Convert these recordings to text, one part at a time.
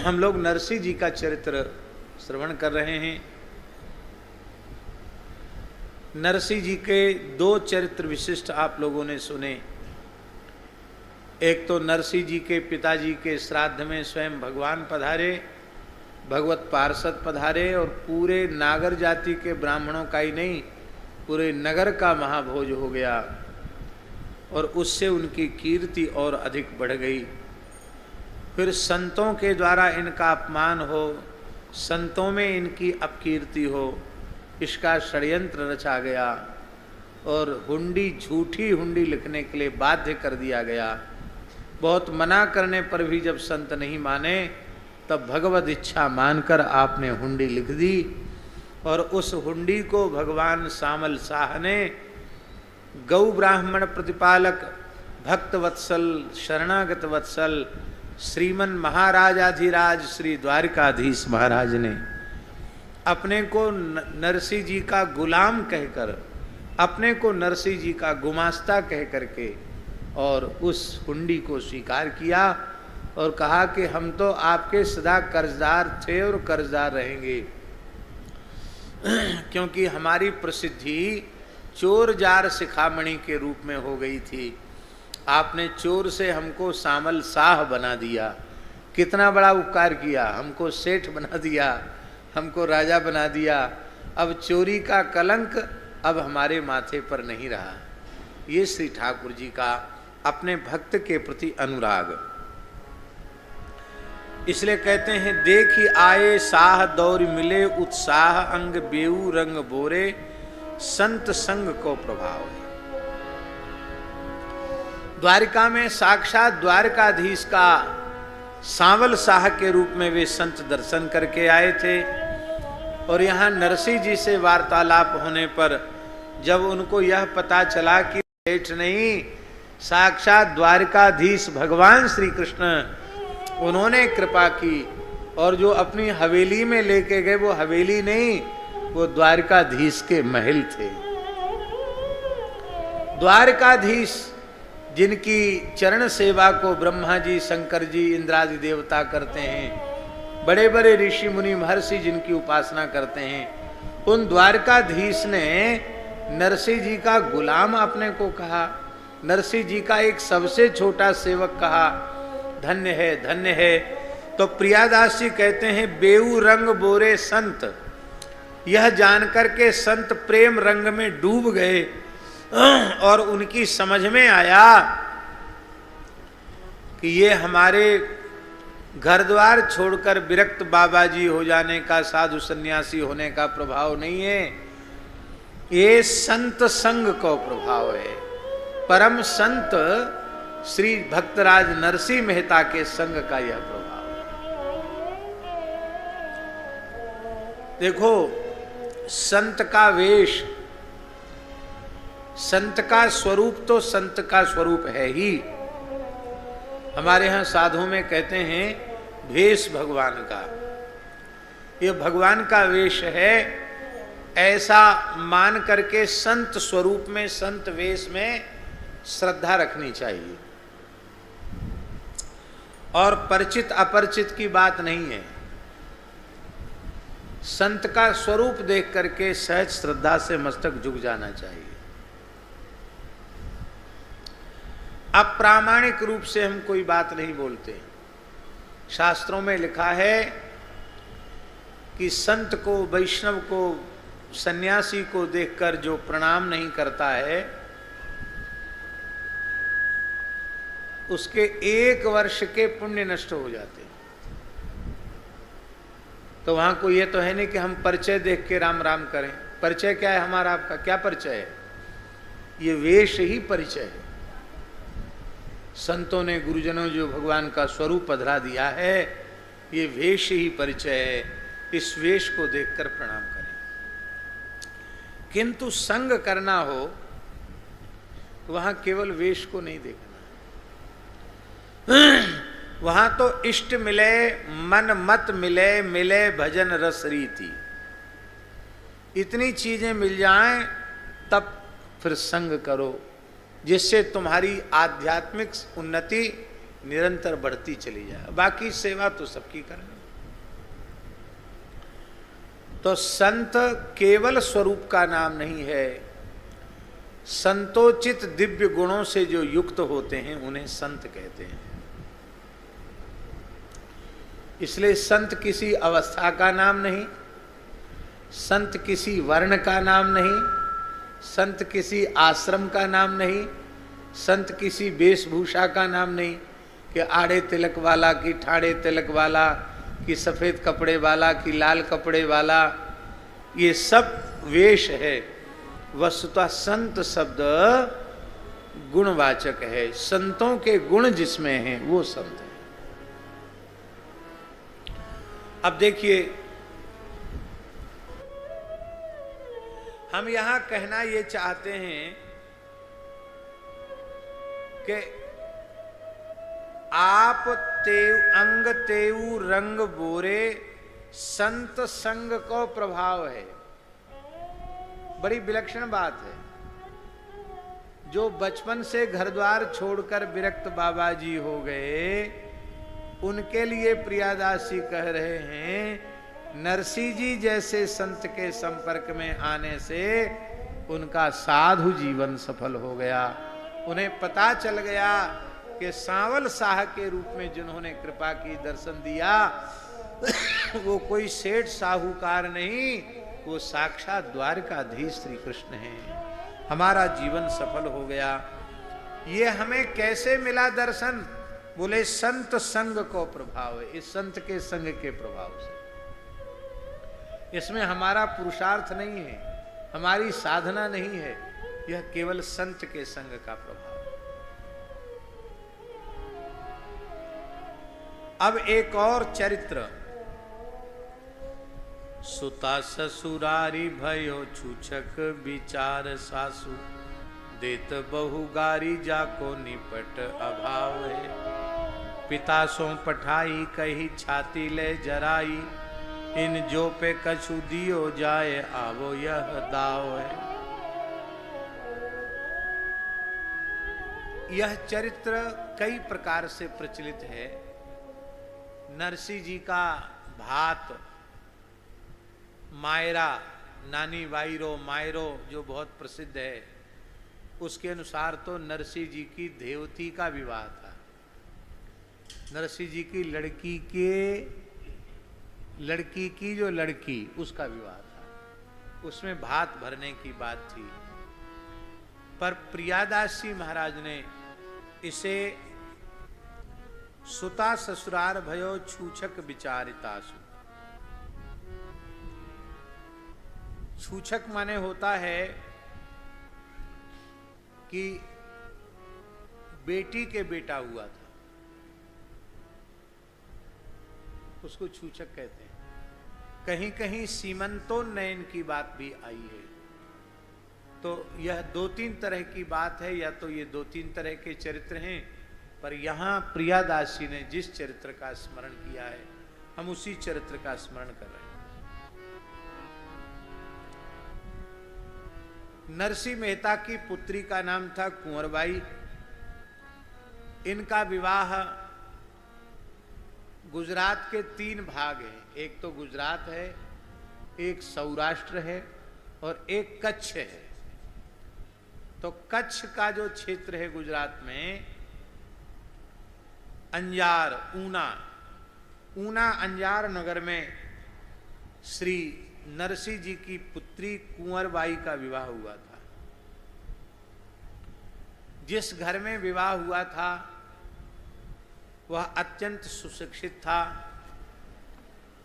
हम लोग नरसिंह जी का चरित्र श्रवण कर रहे हैं। नरसिंह जी के दो चरित्र विशिष्ट आप लोगों ने सुने। एक तो नरसिंह जी के पिताजी के श्राद्ध में स्वयं भगवान पधारे, भगवत पार्षद पधारे और पूरे नागर जाति के ब्राह्मणों का ही नहीं, पूरे नगर का महाभोज हो गया और उससे उनकी कीर्ति और अधिक बढ़ गई। फिर संतों के द्वारा इनका अपमान हो, संतों में इनकी अपकीर्ति हो, इसका षड्यंत्र रचा गया और हुंडी, झूठी हुंडी लिखने के लिए बाध्य कर दिया गया। बहुत मना करने पर भी जब संत नहीं माने तब भगवत इच्छा मानकर आपने हुंडी लिख दी और उस हुंडी को भगवान सामल शाह ने गौ ब्राह्मण प्रतिपालक भक्त वत्सल शरणागत वत्सल श्रीमन महाराजाधिराज श्री द्वारकाधीश महाराज ने अपने को नरसिंह जी का गुलाम कहकर, अपने को नरसिंह जी का गुमास्ता कह करके और उस हुंडी को स्वीकार किया और कहा कि हम तो आपके सदा कर्जदार थे और कर्जदार रहेंगे, क्योंकि हमारी प्रसिद्धि चोर जार शिखामणि के रूप में हो गई थी। आपने चोर से हमको सामल शाह बना दिया, कितना बड़ा उपकार किया, हमको सेठ बना दिया, हमको राजा बना दिया। अब चोरी का कलंक अब हमारे माथे पर नहीं रहा। ये श्री ठाकुर जी का अपने भक्त के प्रति अनुराग। इसलिए कहते हैं, देखी आए साह दौर मिले उत्साह, अंग बेऊ रंग बोरे संत संग को प्रभाव। द्वारिका में साक्षात द्वारकाधीश का सांवल शाह के रूप में वे संत दर्शन करके आए थे और यहाँ नरसिंह जी से वार्तालाप होने पर जब उनको यह पता चला कि सेठ नहीं, साक्षात द्वारकाधीश भगवान श्री कृष्ण, उन्होंने कृपा की और जो अपनी हवेली में लेके गए वो हवेली नहीं, वो द्वारकाधीश के महल थे। द्वारकाधीश जिनकी चरण सेवा को ब्रह्मा जी, शंकर जी, इंद्रादि देवता करते हैं, बड़े बड़े ऋषि मुनि महर्षि जिनकी उपासना करते हैं, उन द्वारकाधीश ने नरसिंह जी का गुलाम अपने को कहा, नरसिंह जी का एक सबसे छोटा सेवक कहा। धन्य है, धन्य है। तो प्रियादास जी कहते हैं, बेऊ रंग बोरे संत, यह जानकर के संत प्रेम रंग में डूब गए और उनकी समझ में आया कि ये हमारे घर द्वार छोड़कर विरक्त बाबा जी हो जाने का, साधु सन्यासी होने का प्रभाव नहीं है, ये संत संग को प्रभाव है। परम संत श्री भक्तराज नरसिंह मेहता के संग का यह प्रभाव है। देखो, संत का वेश, संत का स्वरूप तो संत का स्वरूप है ही। हमारे यहाँ साधुओं में कहते हैं भेष भगवान का, ये भगवान का वेश है, ऐसा मान करके संत स्वरूप में, संत वेश में श्रद्धा रखनी चाहिए। और परिचित अपरिचित की बात नहीं है, संत का स्वरूप देख करके सहज श्रद्धा से मस्तक झुक जाना चाहिए। अप्रामाणिक रूप से हम कोई बात नहीं बोलते। शास्त्रों में लिखा है कि संत को, वैष्णव को, सन्यासी को देखकर जो प्रणाम नहीं करता है उसके 1 वर्ष के पुण्य नष्ट हो जाते। तो वहां को ये तो है नहीं कि हम परिचय देख के राम राम करें। परिचय क्या है हमारा, आपका क्या परिचय है? ये वेश ही परिचय है। संतों ने, गुरुजनों जो भगवान का स्वरूप पधरा दिया है, ये वेश ही परिचय है। इस वेश को देखकर प्रणाम करें। किंतु संग करना हो वहां केवल वेश को नहीं देखना, वहां तो इष्ट मिले, मन मत मिले, मिले भजन रस रीति, इतनी चीजें मिल जाएं तब फिर संग करो, जिससे तुम्हारी आध्यात्मिक उन्नति निरंतर बढ़ती चली जाए। बाकी सेवा तो सबकी करनी। तो संत केवल स्वरूप का नाम नहीं है, संतोचित दिव्य गुणों से जो युक्त होते हैं उन्हें संत कहते हैं। इसलिए संत किसी अवस्था का नाम नहीं, संत किसी वर्ण का नाम नहीं, संत किसी आश्रम का नाम नहीं, संत किसी वेशभूषा का नाम नहीं कि आड़े तिलक वाला, कि ठाड़े तिलक वाला, कि सफेद कपड़े वाला, कि लाल कपड़े वाला, ये सब वेश है। वस्तुतः संत शब्द गुणवाचक है, संतों के गुण जिसमें हैं वो संत है। अब देखिए, हम यहां कहना ये चाहते हैं कि आप तेव अंग तेऊ रंग बोरे, संत संग को प्रभाव है। बड़ी विलक्षण बात है। जो बचपन से घर द्वार छोड़कर विरक्त बाबा जी हो गए, उनके लिए प्रियादासी कह रहे हैं, नरसी जी जैसे संत के संपर्क में आने से उनका साधु जीवन सफल हो गया। उन्हें पता चल गया कि सांवल शाह के रूप में जिन्होंने कृपा की, दर्शन दिया, वो कोई सेठ साहूकार नहीं, वो साक्षात द्वारकाधीश श्री कृष्ण हैं। हमारा जीवन सफल हो गया। ये हमें कैसे मिला दर्शन? बोले संत संग को प्रभाव है, इस संत के संग के प्रभाव से। इसमें हमारा पुरुषार्थ नहीं है, हमारी साधना नहीं है, यह केवल संत के संग का प्रभाव है। अब एक और चरित्र, सुता ससुरारी भयो छूछक विचार सासु, देत बहु गारी जाको निपट अभाव है। पिता सो पठाई कही छाती ले जराई, इन जो पे कछु दियो जाए आवो यह दाव है। यह चरित्र कई प्रकार से प्रचलित है। नरसी जी का भात मायरा, नानी वायरो मायरो, जो बहुत प्रसिद्ध है, उसके अनुसार तो नरसी जी की देवती का विवाह था। नरसी जी की लड़की की जो लड़की, उसका विवाह था। उसमें भात भरने की बात थी। पर प्रियादास जी महाराज ने इसे सुता ससुरार भयो छूछक विचारितासु। छूछक माने होता है कि बेटी के बेटा हुआ था, उसको छूछक कहते हैं। कहीं कहीं सीमंतोन्नयन की बात भी आई है। तो यह दो तीन तरह की बात है, या तो ये दो तीन तरह के चरित्र हैं, पर यहाँ प्रियादास जी ने जिस चरित्र का स्मरण किया है, हम उसी चरित्र का स्मरण कर रहे हैं। नरसी मेहता की पुत्री का नाम था कुंवरबाई। इनका विवाह गुजरात के तीन भाग हैं, एक तो गुजरात है, एक सौराष्ट्र है और एक कच्छ है। तो कच्छ का जो क्षेत्र है गुजरात में, अंजार, ऊना अंजार नगर में श्री नरसी जी की पुत्री कुंवरबाई का विवाह हुआ था। जिस घर में विवाह हुआ था वह अत्यंत सुशिक्षित था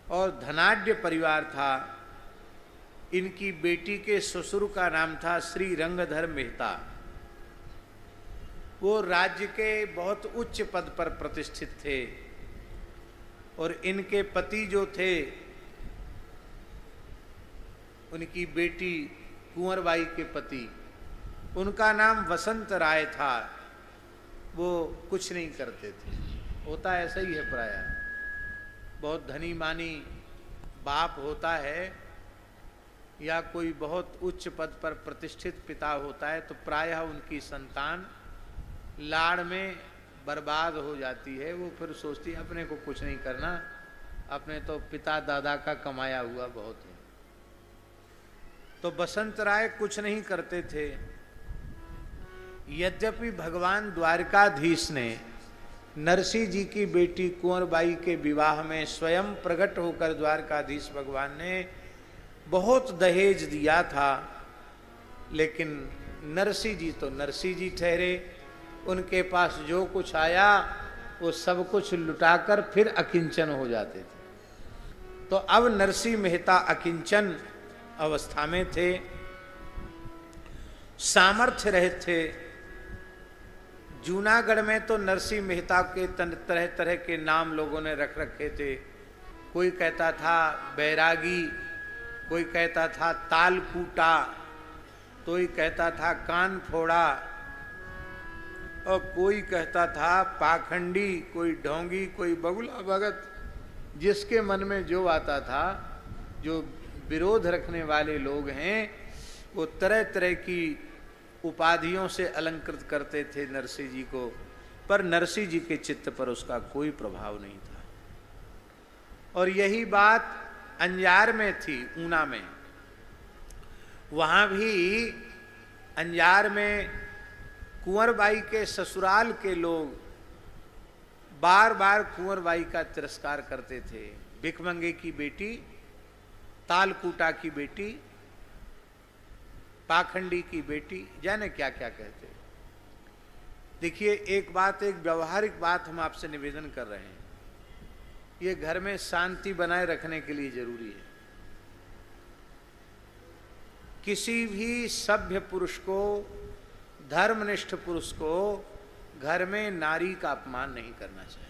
और धनाढ्य परिवार था। इनकी बेटी के ससुर का नाम था श्री रंगधर मेहता। वो राज्य के बहुत उच्च पद पर प्रतिष्ठित थे और इनके पति जो थे, उनकी बेटी कुंवरबाई के पति, उनका नाम वसंत राय था। वो कुछ नहीं करते थे, होता ऐसा ही है प्राय। बहुत धनी मानी बाप होता है या कोई बहुत उच्च पद पर प्रतिष्ठित पिता होता है, तो प्रायः उनकी संतान लाड़ में बर्बाद हो जाती है। वो फिर सोचती है अपने को कुछ नहीं करना, अपने तो पिता दादा का कमाया हुआ बहुत है। तो बसंत राय कुछ नहीं करते थे। यद्यपि भगवान द्वारकाधीश ने नरसिंह जी की बेटी कुंवरबाई के विवाह में स्वयं प्रकट होकर द्वारकाधीश भगवान ने बहुत दहेज दिया था, लेकिन नरसिंह जी तो नरसिंह जी ठहरे। उनके पास जो कुछ आया वो सब कुछ लुटाकर फिर अकिंचन हो जाते थे। तो अब नरसिंह मेहता अकिंचन अवस्था में थे, सामर्थ्य रहित थे। जूनागढ़ में तो नरसिंह मेहता के तरह तरह के नाम लोगों ने रख रखे थे। कोई कहता था बैरागी, कोई कहता था तालकूटा, कोई कहता था कान फोड़ा, और कोई कहता था पाखंडी, कोई ढोंगी, कोई बगुला भगत। जिसके मन में जो आता था, जो विरोध रखने वाले लोग हैं, वो तरह तरह की उपाधियों से अलंकृत करते थे नरसिंह जी को, पर नरसिंह जी के चित्त पर उसका कोई प्रभाव नहीं था। और यही बात अंजार में थी, ऊना में। वहां भी अंजार में कुंवरबाई के ससुराल के लोग बार बार कुंवरबाई का तिरस्कार करते थे। भिखमंगे की बेटी, तालकूटा की बेटी, पाखंडी की बेटी, जाने क्या क्या कहते। देखिए, एक बात, एक व्यवहारिक बात हम आपसे निवेदन कर रहे हैं। ये घर में शांति बनाए रखने के लिए जरूरी है। किसी भी सभ्य पुरुष को, धर्मनिष्ठ पुरुष को घर में नारी का अपमान नहीं करना चाहिए।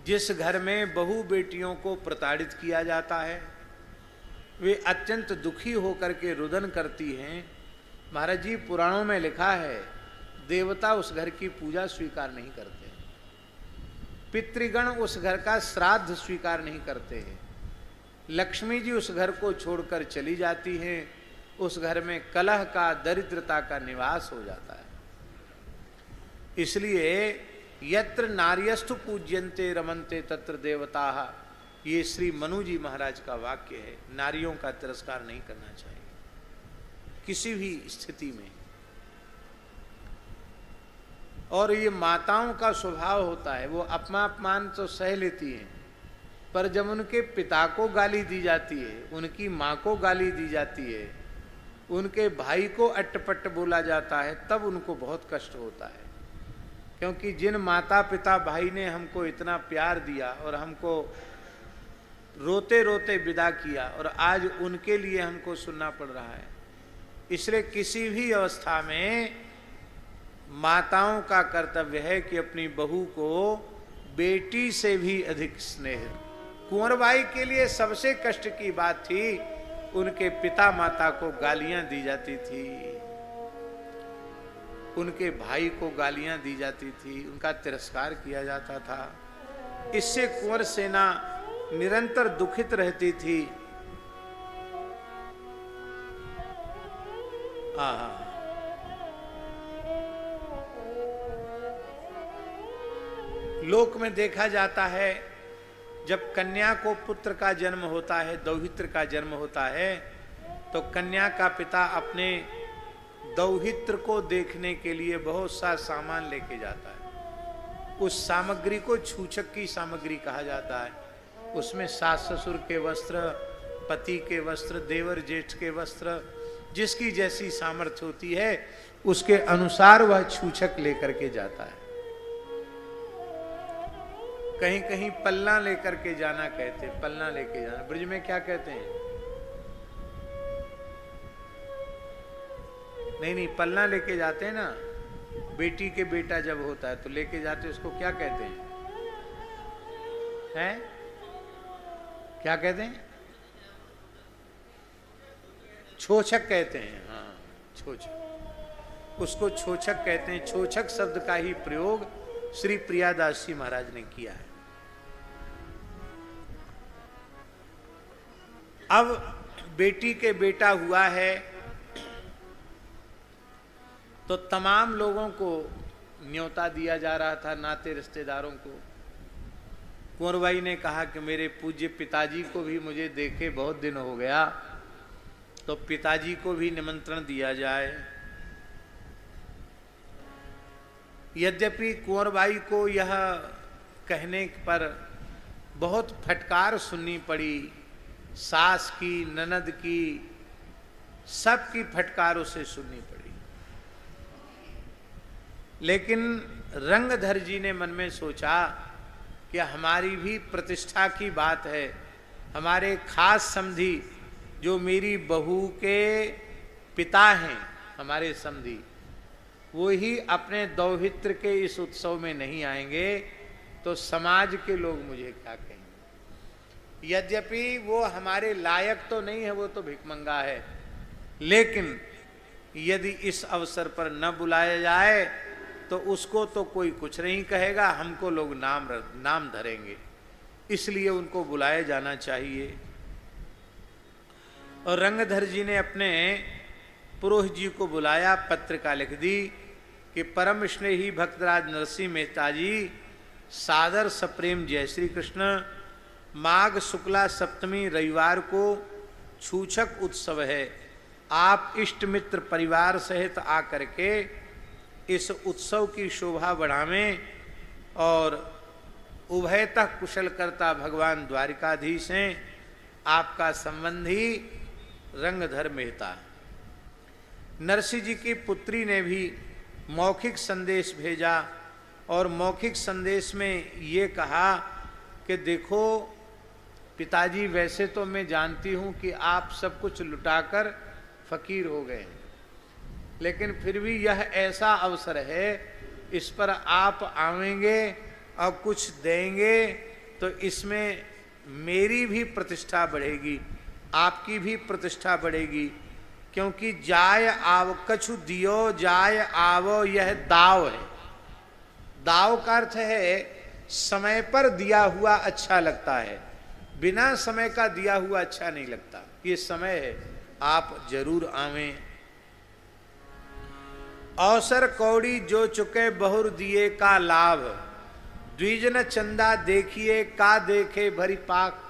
जिस घर में बहू बेटियों को प्रताड़ित किया जाता है, वे अत्यंत दुखी होकर के रुदन करती हैं। महाराज जी, पुराणों में लिखा है, देवता उस घर की पूजा स्वीकार नहीं करते, पितृगण उस घर का श्राद्ध स्वीकार नहीं करते हैं, लक्ष्मी जी उस घर को छोड़कर चली जाती हैं, उस घर में कलह का, दरिद्रता का निवास हो जाता है। इसलिए यत्र नार्यस्तु पूज्यन्ते रमन्ते तत्र देवताः, ये श्री मनु जी महाराज का वाक्य है। नारियों का तिरस्कार नहीं करना चाहिए किसी भी स्थिति में। और ये माताओं का स्वभाव होता है, वो अपमान तो सह लेती हैं, पर जब उनके पिता को गाली दी जाती है, उनकी माँ को गाली दी जाती है, उनके भाई को अट्टपट्ट बोला जाता है, तब उनको बहुत कष्ट होता है। क्योंकि जिन माता पिता भाई ने हमको इतना प्यार दिया और हमको रोते रोते विदा किया, और आज उनके लिए हमको सुनना पड़ रहा है। इसलिए किसी भी अवस्था में माताओं का कर्तव्य है कि अपनी बहू को बेटी से भी अधिक स्नेह। कुंवरबाई के लिए सबसे कष्ट की बात थी, उनके पिता माता को गालियां दी जाती थी, उनके भाई को गालियां दी जाती थी, उनका तिरस्कार किया जाता था। इससे कुंवर सेना निरंतर दुखित रहती थी। लोक में देखा जाता है, जब कन्या को पुत्र का जन्म होता है, दौहित्र का जन्म होता है, तो कन्या का पिता अपने दौहित्र को देखने के लिए बहुत सा सामान लेके जाता है। उस सामग्री को छूछक की सामग्री कहा जाता है। उसमें सास ससुर के वस्त्र, पति के वस्त्र, देवर जेठ के वस्त्र, जिसकी जैसी सामर्थ्य होती है उसके अनुसार वह छूछक लेकर के जाता है। कहीं कहीं पल्ला लेकर के जाना कहते, पल्ला लेके जाना। ब्रज में क्या कहते हैं? नहीं, पल्ला लेके जाते हैं ना, बेटी के बेटा जब होता है तो लेके जाते, उसको क्या कहते हैं? हैं? क्या कहते हैं? छोछक कहते हैं। हाँ, छोछक, उसको छोछक कहते हैं। छोछक शब्द का ही प्रयोग श्री प्रियादास जी महाराज ने किया है। अब बेटी के बेटा हुआ है तो तमाम लोगों को न्योता दिया जा रहा था, नाते रिश्तेदारों को। कुंवरबाई ने कहा कि मेरे पूज्य पिताजी को भी मुझे देखे बहुत दिन हो गया, तो पिताजी को भी निमंत्रण दिया जाए। यद्यपि कुंवरबाई को यह कहने पर बहुत फटकार सुननी पड़ी, सास की, ननद की, सबकी फटकार उसे सुननी पड़ी। लेकिन रंगधर जी ने मन में सोचा कि हमारी भी प्रतिष्ठा की बात है, हमारे खास समधी जो मेरी बहू के पिता हैं, हमारे समधी, वो ही अपने दौहित्र के इस उत्सव में नहीं आएंगे तो समाज के लोग मुझे क्या कहेंगे। यद्यपि वो हमारे लायक तो नहीं है, वो तो भिखमंगा है, लेकिन यदि इस अवसर पर न बुलाया जाए तो उसको तो कोई कुछ नहीं कहेगा, हमको लोग नाम धरेंगे, इसलिए उनको बुलाया जाना चाहिए। और रंगधर जी ने अपने पुरोहित जी को बुलाया, पत्रिका लिख दी कि परम स्नेही भक्तराज नरसिंह मेहता जी, सादर सप्रेम जय श्री कृष्ण, माघ शुक्ला सप्तमी रविवार को छूछक उत्सव है, आप इष्ट मित्र परिवार सहित आकर के इस उत्सव की शोभा बढ़ावें और उभयतः कुशल करता भगवान द्वारिकाधीश हैं, आपका संबंधी रंगधर मेहता। नरसिंह जी की पुत्री ने भी मौखिक संदेश भेजा और मौखिक संदेश में ये कहा कि देखो पिताजी, वैसे तो मैं जानती हूँ कि आप सब कुछ लुटाकर फकीर हो गए, लेकिन फिर भी यह ऐसा अवसर है, इस पर आप आवेंगे और कुछ देंगे तो इसमें मेरी भी प्रतिष्ठा बढ़ेगी, आपकी भी प्रतिष्ठा बढ़ेगी, क्योंकि जाय आव कछु दियो जाय आवो, यह दाव है। दाव का अर्थ है समय पर दिया हुआ अच्छा लगता है, बिना समय का दिया हुआ अच्छा नहीं लगता। ये समय है, आप जरूर आवें। अवसर कौड़ी जो चुके बहुर दिए का लाभ, द्विजन चंदा देखिए का देखे भरी पाक।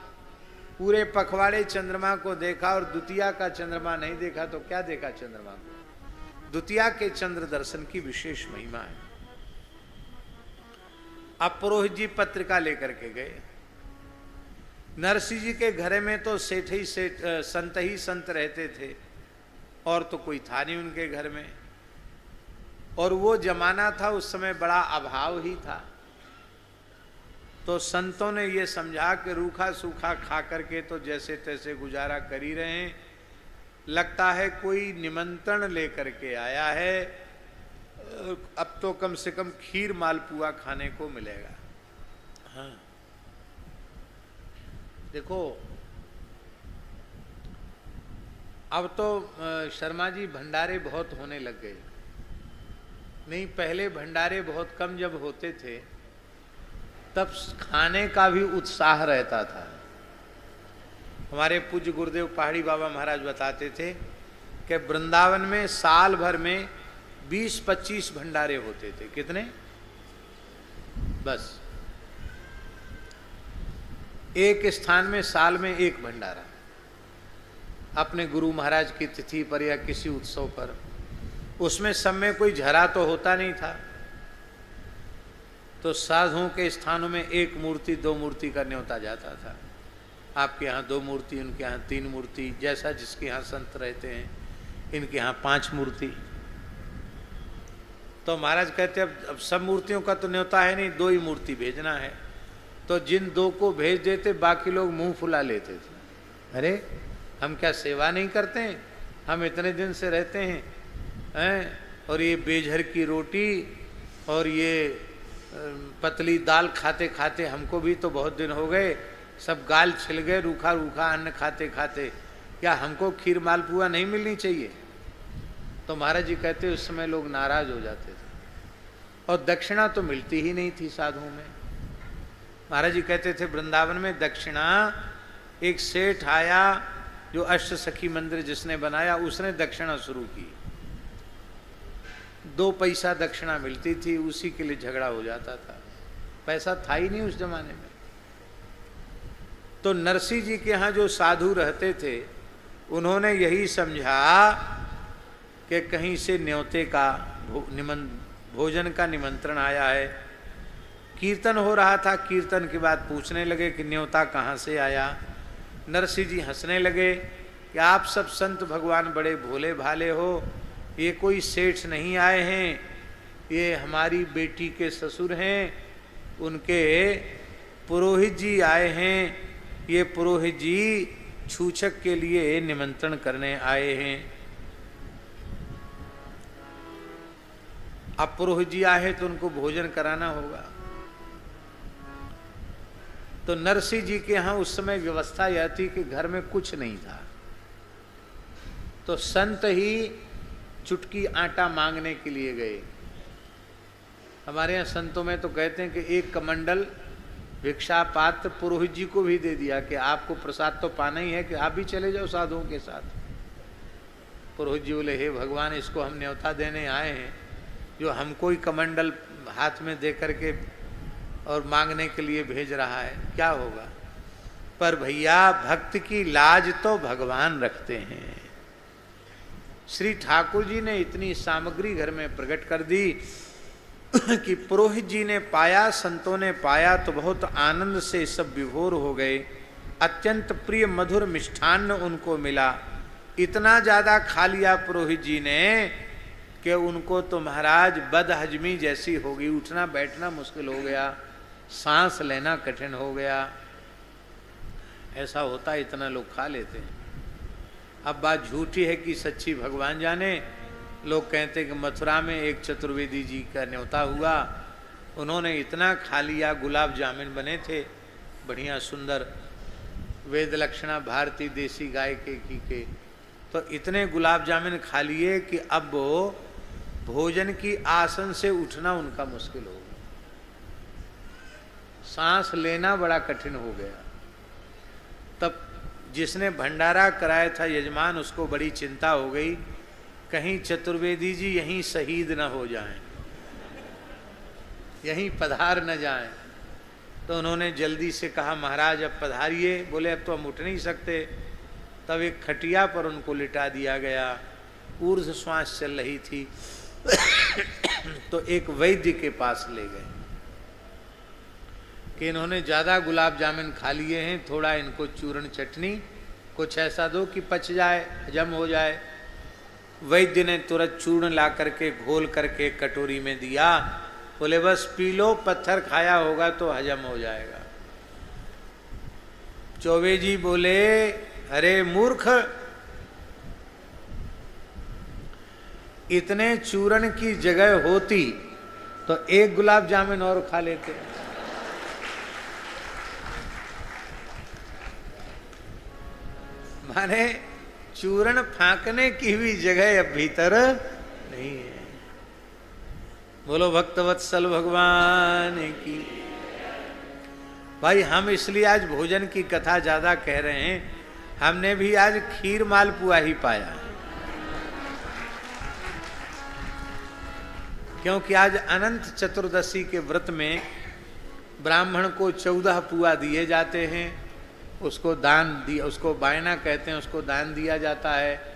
पूरे पखवाड़े चंद्रमा को देखा और द्वितीया का चंद्रमा नहीं देखा तो क्या देखा चंद्रमा को। द्वितीया के चंद्र दर्शन की विशेष महिमा है। अब पुरोहित जी पत्रिका लेकर के गए। नरसिंह जी के घर में तो सेठ ही संत रहते थे, और तो कोई था नहीं उनके घर में, और वो जमाना था उस समय बड़ा अभाव ही था। तो संतों ने ये समझा कि रूखा सूखा खा करके तो जैसे तैसे गुजारा कर ही रहे हैं, लगता है कोई निमंत्रण लेकर के आया है, अब तो कम से कम खीर मालपुआ खाने को मिलेगा। हाँ देखो, अब तो शर्मा जी भंडारे बहुत होने लग गए। नहीं, पहले भंडारे बहुत कम जब होते थे तब खाने का भी उत्साह रहता था। हमारे पूज्य गुरुदेव पहाड़ी बाबा महाराज बताते थे कि वृंदावन में साल भर में 20-25 भंडारे होते थे। कितने? बस एक स्थान में साल में एक भंडारा, अपने गुरु महाराज की तिथि पर या किसी उत्सव पर। उसमें सब में कोई झरा तो होता नहीं था, तो साधुओं के स्थानों में 1 मूर्ति 2 मूर्ति का न्योता जाता था। आपके यहाँ 2 मूर्ति, उनके यहाँ 3 मूर्ति, जैसा जिसके यहाँ संत रहते हैं, इनके यहाँ 5 मूर्ति। तो महाराज कहते अब सब मूर्तियों का तो न्योता है नहीं, 2 ही मूर्ति भेजना है। तो जिन 2 को भेज देते, बाकी लोग मुंह फुला लेते थे। अरे हम क्या सेवा नहीं करते हैं, हम इतने दिन से रहते हैं, और ये बेझर की रोटी और ये पतली दाल खाते खाते हमको भी तो बहुत दिन हो गए, सब गाल छिल गए रूखा रूखा अन्न खाते खाते, क्या हमको खीर मालपुआ नहीं मिलनी चाहिए? तो महाराज जी कहते उस समय लोग नाराज हो जाते थे, और दक्षिणा तो मिलती ही नहीं थी साधुओं में। महाराज जी कहते थे वृंदावन में दक्षिणा, एक सेठ आया जो अष्ट सखी मंदिर जिसने बनाया, उसने दक्षिणा शुरू की। 2 पैसा दक्षिणा मिलती थी, उसी के लिए झगड़ा हो जाता था। पैसा था ही नहीं उस जमाने में। तो नरसिंह जी के यहाँ जो साधु रहते थे उन्होंने यही समझा कि कहीं से न्योते का भोजन का निमंत्रण आया है। कीर्तन हो रहा था, कीर्तन के बाद पूछने लगे कि न्योता कहाँ से आया। नरसिंह जी हंसने लगे कि आप सब संत भगवान बड़े भोले भाले हो, ये कोई सेठ नहीं आए हैं, ये हमारी बेटी के ससुर हैं, उनके पुरोहित जी आए हैं। ये पुरोहित जी छूछक के लिए निमंत्रण करने आए हैं। अब पुरोहित जी आए तो उनको भोजन कराना होगा। तो नरसिंह जी के यहाँ उस समय व्यवस्था यह थी कि घर में कुछ नहीं था, तो संत ही चुटकी आटा मांगने के लिए गए। हमारे यहाँ संतों में तो कहते हैं कि एक कमंडल भिक्षा पात्र पुरोहित जी को भी दे दिया कि आपको प्रसाद तो पाना ही है, कि आप भी चले जाओ साधुओं के साथ। पुरोहित जी बोले, हे भगवान, इसको हम न्योता देने आए हैं, जो हमको ही कमंडल हाथ में दे करके और मांगने के लिए भेज रहा है, क्या होगा। पर भैया भक्त की लाज तो भगवान रखते हैं। श्री ठाकुर जी ने इतनी सामग्री घर में प्रकट कर दी कि पुरोहित जी ने पाया, संतों ने पाया तो बहुत आनंद से सब विभोर हो गए। अत्यंत प्रिय मधुर मिष्ठान्न उनको मिला। इतना ज्यादा खा लिया पुरोहित जी ने कि उनको तो महाराज बदहजमी जैसी हो गई, उठना बैठना मुश्किल हो गया, सांस लेना कठिन हो गया। ऐसा होता, इतना लोग खा लेते हैं। अब बात झूठी है कि सच्ची भगवान जाने। लोग कहते हैं कि मथुरा में एक चतुर्वेदी जी का न्योता हुआ, उन्होंने इतना खा लिया, गुलाब जामुन बने थे बढ़िया सुंदर, वेद लक्षणा भारतीय देसी गाय के घी के, तो इतने गुलाब जामुन खा लिए कि अब वो भोजन की आसन से उठना उनका मुश्किल हो गया, सांस लेना बड़ा कठिन हो गया। तब जिसने भंडारा कराया था यजमान, उसको बड़ी चिंता हो गई, कहीं चतुर्वेदी जी यहीं शहीद न हो जाएं, यहीं पधार न जाएं। तो उन्होंने जल्दी से कहा, महाराज अब पधारिए। बोले, अब तो हम उठ नहीं सकते। तब एक खटिया पर उनको लिटा दिया गया, ऊर्ध्व श्वास चल रही थी। तो एक वैद्य के पास ले गए कि इन्होंने ज़्यादा गुलाब जामुन खा लिए हैं, थोड़ा इनको चूर्ण चटनी कुछ ऐसा दो कि पच जाए, हजम हो जाए। वैद्य ने तुरंत चूर्ण ला करके घोल करके कटोरी में दिया। बोले, बस पी लो, पत्थर खाया होगा तो हजम हो जाएगा। चौबे जी बोले, अरे मूर्ख, इतने चूर्ण की जगह होती तो एक गुलाब जामुन और खा लेते। माने चूर्ण फांकने की भी जगह अब भीतर नहीं है। बोलो भक्तवत्सल भगवान की। भाई हम इसलिए आज भोजन की कथा ज्यादा कह रहे हैं, हमने भी आज खीर मालपुआ ही पाया है, क्योंकि आज अनंत चतुर्दशी के व्रत में ब्राह्मण को 14 पुआ दिए जाते हैं, उसको दान दिया, उसको बायना कहते हैं, उसको दान दिया जाता है।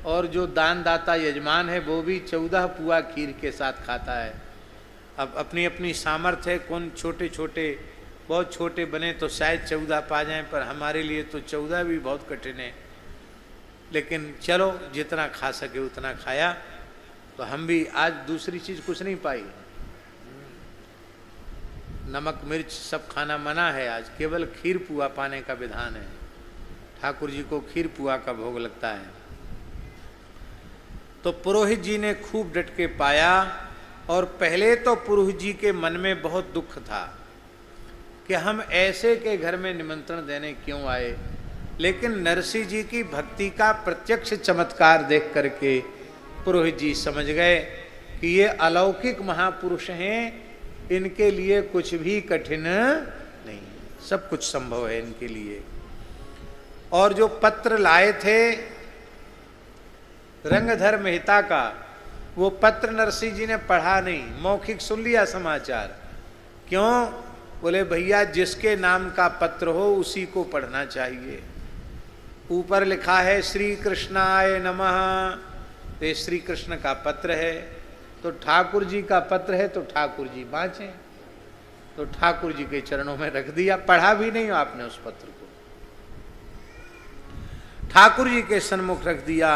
और जो दानदाता यजमान है वो भी 14 पुआ खीर के साथ खाता है। अब अपनी अपनी सामर्थ्य है, कौन छोटे छोटे बहुत छोटे बने तो शायद 14 पा जाएं, पर हमारे लिए तो 14 भी बहुत कठिन है। लेकिन चलो जितना खा सके उतना खाया। तो हम भी आज दूसरी चीज़ कुछ नहीं पाई, नमक मिर्च सब खाना मना है, आज केवल खीर पुआ पाने का विधान है। ठाकुर जी को खीर पुआ का भोग लगता है। तो पुरोहित जी ने खूब डट के पाया। और पहले तो पुरोहित जी के मन में बहुत दुख था कि हम ऐसे के घर में निमंत्रण देने क्यों आए। लेकिन नरसिंह जी की भक्ति का प्रत्यक्ष चमत्कार देख करके पुरोहित जी समझ गए कि ये अलौकिक महापुरुष हैं, इनके लिए कुछ भी कठिन नहीं, सब कुछ संभव है इनके लिए। और जो पत्र लाए थे रंगधर मेहता का, वो पत्र नरसिंह जी ने पढ़ा नहीं, मौखिक सुन लिया समाचार। क्यों बोले भैया जिसके नाम का पत्र हो उसी को पढ़ना चाहिए। ऊपर लिखा है श्री कृष्णाय नमः, तो श्री कृष्ण का पत्र है, तो ठाकुर जी का पत्र है तो ठाकुर जी बाँचे, तो ठाकुर जी के चरणों में रख दिया। पढ़ा भी नहीं हो आपने उस पत्र को, ठाकुर जी के सन्मुख रख दिया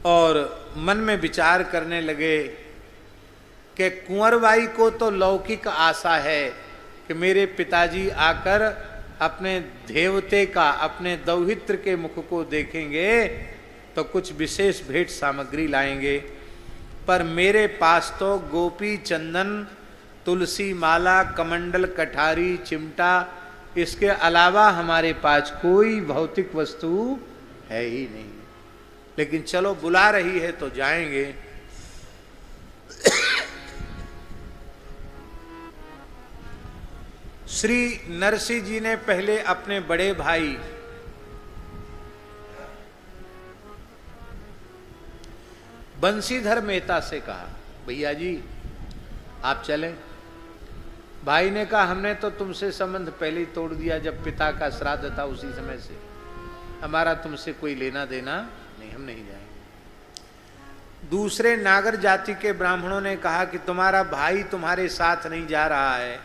और मन में विचार करने लगे कि कुंवरबाई को तो लौकिक आशा है कि मेरे पिताजी आकर अपने देवते का, अपने दौहित्र के मुख को देखेंगे तो कुछ विशेष भेंट सामग्री लाएंगे, पर मेरे पास तो गोपी चंदन, तुलसी माला, कमंडल, कठारी, चिमटा, इसके अलावा हमारे पास कोई भौतिक वस्तु है ही नहीं। लेकिन चलो बुला रही है तो जाएंगे। श्री नरसिंह जी ने पहले अपने बड़े भाई बंशीधर मेहता से कहा, भैया जी आप चलें। भाई ने कहा हमने तो तुमसे संबंध पहले ही तोड़ दिया, जब पिता का श्राद्ध था उसी समय से, हमारा तुमसे कोई लेना देना नहीं, हम नहीं जाएंगे। दूसरे नागर जाति के ब्राह्मणों ने कहा कि तुम्हारा भाई तुम्हारे साथ नहीं जा रहा है,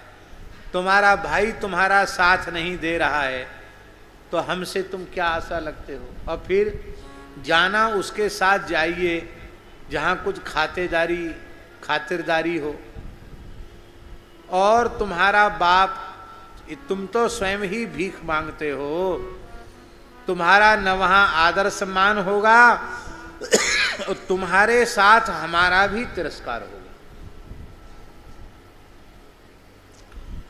तुम्हारा भाई तुम्हारा साथ नहीं दे रहा है, तो हमसे तुम क्या आशा लगते हो। और फिर जाना उसके साथ जाइए जहाँ कुछ खातिरदारी हो। और तुम्हारा बाप, तुम तो स्वयं ही भीख मांगते हो, तुम्हारा न वहाँ आदर सम्मान होगा और तुम्हारे साथ हमारा भी तिरस्कार होगा।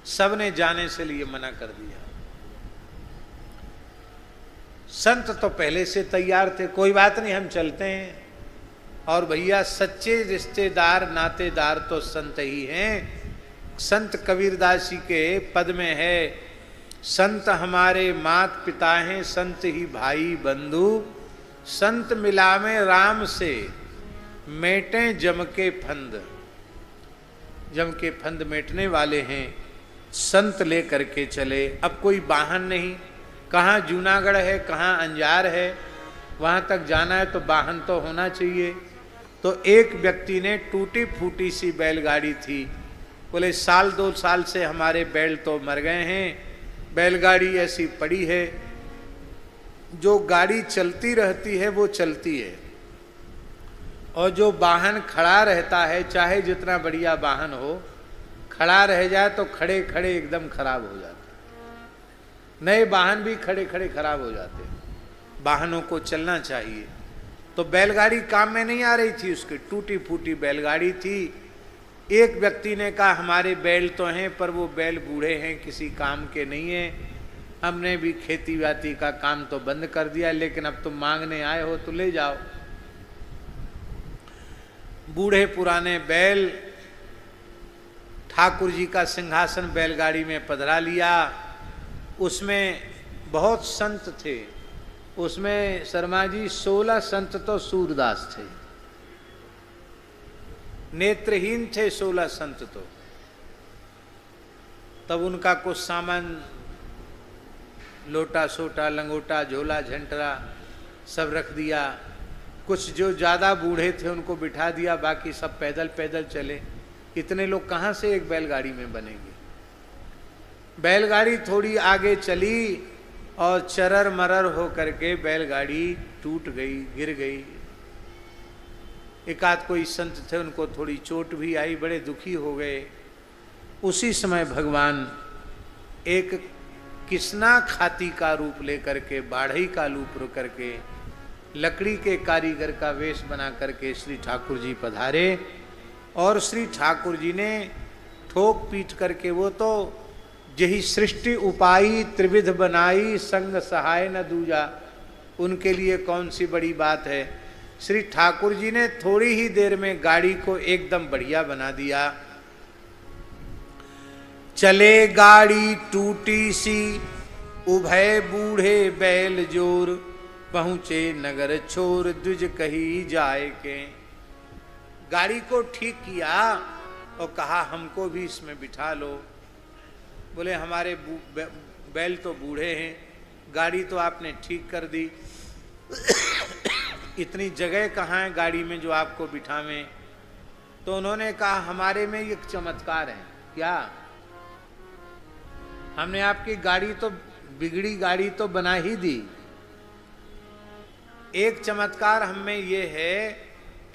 सबने जाने से लिए मना कर दिया। संत तो पहले से तैयार थे, कोई बात नहीं हम चलते हैं। और भैया सच्चे रिश्तेदार नातेदार तो संत ही हैं। संत कबीरदास जी के पद में है, संत हमारे मात पिता हैं, संत ही भाई बंधु, संत मिलावे राम से मेटे जम के फंद। जम के फंद मेटने वाले हैं, संत ले करके चले। अब कोई वाहन नहीं, कहाँ जूनागढ़ है कहाँ अंजार है, वहाँ तक जाना है तो वाहन तो होना चाहिए। तो एक व्यक्ति ने टूटी फूटी सी बैलगाड़ी थी, बोले 1-2 साल से हमारे बैल तो मर गए हैं, बैलगाड़ी ऐसी पड़ी है, जो गाड़ी चलती रहती है वो चलती है, और जो वाहन खड़ा रहता है चाहे जितना बढ़िया वाहन हो, खड़ा रह जाए तो खड़े खड़े एकदम खराब हो जाते। नए वाहन भी खड़े खड़े खराब हो जाते। वाहनों को चलना चाहिए। तो बैलगाड़ी काम में नहीं आ रही थी, उसकी टूटी फूटी बैलगाड़ी थी। एक व्यक्ति ने कहा हमारे बैल तो हैं पर वो बैल बूढ़े हैं, किसी काम के नहीं हैं, हमने भी खेती बाती का काम तो बंद कर दिया, लेकिन अब तुम मांगने आए हो तो ले जाओ। बूढ़े पुराने बैल, ठाकुर जी का सिंहासन बैलगाड़ी में पधरा लिया। उसमें बहुत संत थे, उसमें शर्मा जी 16 संत तो सूरदास थे, नेत्रहीन थे 16 संत तो। तब उनका कुछ सामान, लोटा सोटा लंगोटा झोला झंटरा सब रख दिया। कुछ जो ज़्यादा बूढ़े थे उनको बिठा दिया, बाकी सब पैदल पैदल चले। इतने लोग कहाँ से एक बैलगाड़ी में बनेंगे। बैलगाड़ी थोड़ी आगे चली और चरर मरर हो करके बैलगाड़ी टूट गई, गिर गई। एक आध कोई संत थे, उनको थोड़ी चोट भी आई, बड़े दुखी हो गए। उसी समय भगवान एक किसना खाती का रूप लेकर के, बाढ़ई का रूप करके, लकड़ी के कारीगर का वेश बना करके श्री ठाकुर जी पधारे। और श्री ठाकुर जी ने ठोक पीट करके, वो तो जही सृष्टि उपाई त्रिविध बनाई, संग सहाय न दूजा, उनके लिए कौन सी बड़ी बात है। श्री ठाकुर जी ने थोड़ी ही देर में गाड़ी को एकदम बढ़िया बना दिया। चले गाड़ी टूटी सी, उभय बूढ़े बैल जोर, पहुँचे नगर छोर, द्विज कही जाए के। गाड़ी को ठीक किया और कहा हमको भी इसमें बिठा लो। बोले हमारे बैल तो बूढ़े हैं, गाड़ी तो आपने ठीक कर दी, इतनी जगह कहाँ है गाड़ी में जो आपको बिठावें। तो उन्होंने कहा हमारे में एक चमत्कार है। क्या? हमने आपकी गाड़ी तो, बिगड़ी गाड़ी तो बना ही दी, एक चमत्कार हम में ये है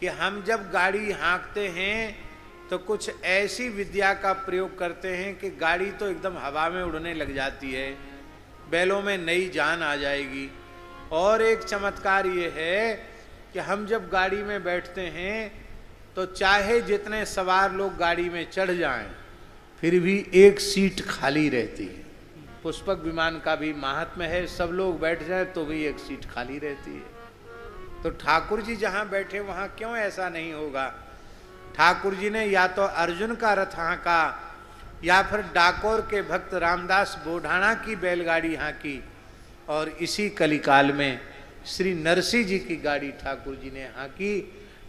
कि हम जब गाड़ी हाँकते हैं तो कुछ ऐसी विद्या का प्रयोग करते हैं कि गाड़ी तो एकदम हवा में उड़ने लग जाती है, बैलों में नई जान आ जाएगी। और एक चमत्कार ये है कि हम जब गाड़ी में बैठते हैं तो चाहे जितने सवार लोग गाड़ी में चढ़ जाएं, फिर भी एक सीट खाली रहती है। पुष्पक विमान का भी महात्म्य है, सब लोग बैठ जाए तो भी एक सीट खाली रहती है। तो ठाकुर जी जहां बैठे वहां क्यों ऐसा नहीं होगा? ठाकुर जी ने या तो अर्जुन का रथ हाँका, या फिर डाकोर के भक्त रामदास बोढ़ाना की बैलगाड़ी हाँकी, और इसी कलिकाल में श्री नरसिंह जी की गाड़ी ठाकुर जी ने हाँकी।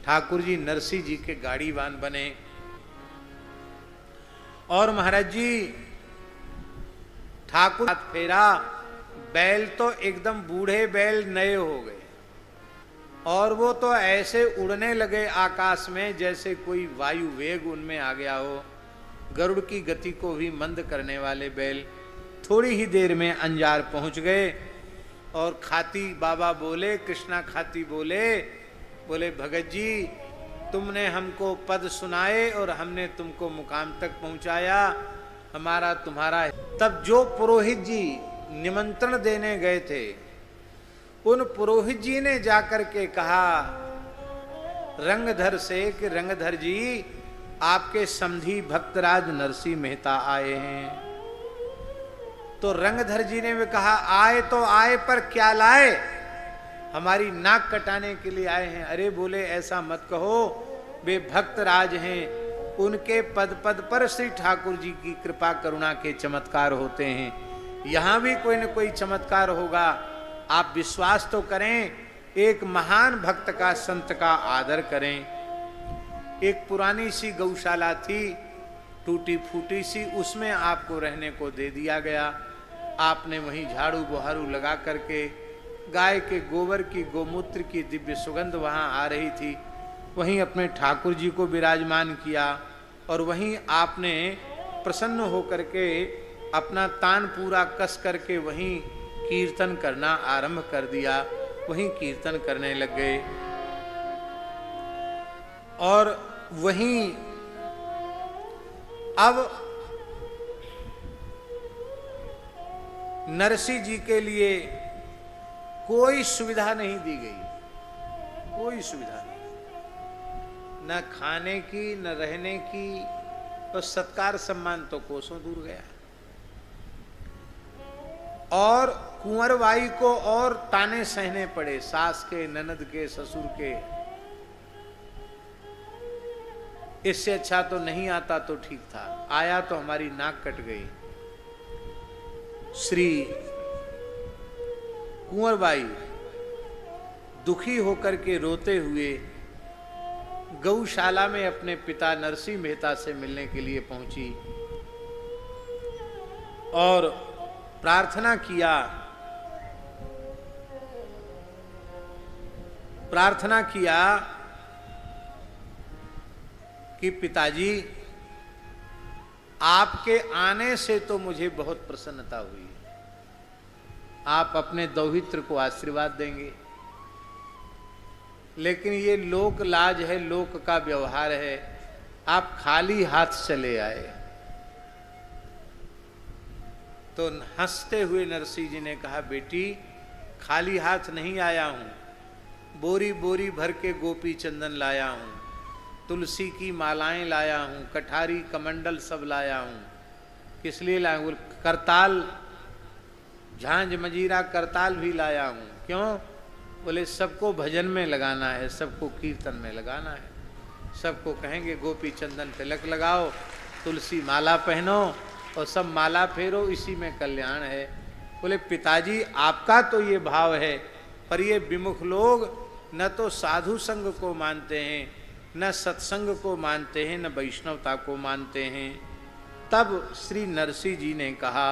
ठाकुर जी नरसिंह जी के गाड़ीवान बने। और महाराज जी ठाकुर हाथ फेरा, बैल तो एकदम बूढ़े बैल नए हो गए, और वो तो ऐसे उड़ने लगे आकाश में जैसे कोई वायु वेग उनमें आ गया हो। गरुड़ की गति को भी मंद करने वाले बैल थोड़ी ही देर में अंजार पहुंच गए। और खाती बाबा बोले, कृष्णा खाती बोले भगत जी तुमने हमको पद सुनाए और हमने तुमको मुकाम तक पहुंचाया, हमारा तुम्हारा है। तब जो पुरोहित जी निमंत्रण देने गए थे, उन पुरोहित जी ने जाकर के कहा रंगधर से कि रंगधर जी आपके समधी भक्तराज नरसिंह मेहता आए हैं। तो रंगधर जी ने भी कहा आए तो आए, पर क्या लाए? हमारी नाक कटाने के लिए आए हैं। अरे बोले ऐसा मत कहो, वे भक्तराज हैं, उनके पद पद पर श्री ठाकुर जी की कृपा करुणा के चमत्कार होते हैं। यहां भी कोई न कोई चमत्कार होगा, आप विश्वास तो करें। एक महान भक्त का, संत का आदर करें। एक पुरानी सी गौशाला थी, टूटी फूटी सी, उसमें आपको रहने को दे दिया गया। आपने वहीं झाड़ू बुहारू लगा करके, गाय के गोबर की, गोमूत्र की दिव्य सुगंध वहां आ रही थी, वहीं अपने ठाकुर जी को विराजमान किया। और वहीं आपने प्रसन्न होकर के अपना तान पूरा कस करके वहीं कीर्तन करना आरंभ कर दिया, वहीं कीर्तन करने लग गए। और वहीं अब नरसिंह जी के लिए कोई सुविधा नहीं दी गई, कोई सुविधा नहीं, न खाने की न रहने की, तो सत्कार सम्मान तो कोसों दूर गया। और कुंवरबाई को और ताने सहने पड़े, सास के, ननद के, ससुर के। इससे अच्छा तो नहीं आता तो ठीक था, आया तो हमारी नाक कट गई। श्री कुंवरबाई दुखी होकर के रोते हुए गौशाला में अपने पिता नरसिंह मेहता से मिलने के लिए पहुंची और प्रार्थना किया कि पिताजी आपके आने से तो मुझे बहुत प्रसन्नता हुई, आप अपने दौहित्र को आशीर्वाद देंगे, लेकिन ये लोक लाज है, लोक का व्यवहार है, आप खाली हाथ चले आए। तो हंसते हुए नरसिंह जी ने कहा बेटी खाली हाथ नहीं आया हूं, बोरी बोरी भर के गोपी चंदन लाया हूं, तुलसी की मालाएं लाया हूं, कठारी कमंडल सब लाया हूं। किस लिए लाया हूं? करताल, झांझ मजीरा करताल भी लाया हूं। क्यों? बोले सबको भजन में लगाना है, सबको कीर्तन में लगाना है, सबको कहेंगे गोपी चंदन तिलक लगाओ, तुलसी माला पहनो और सब माला फेरो, इसी में कल्याण है। बोले पिताजी आपका तो ये भाव है, पर ये विमुख लोग न तो साधु संग को मानते हैं, न सत्संग को मानते हैं, न वैष्णवता को मानते हैं। तब श्री नरसिंह जी ने कहा,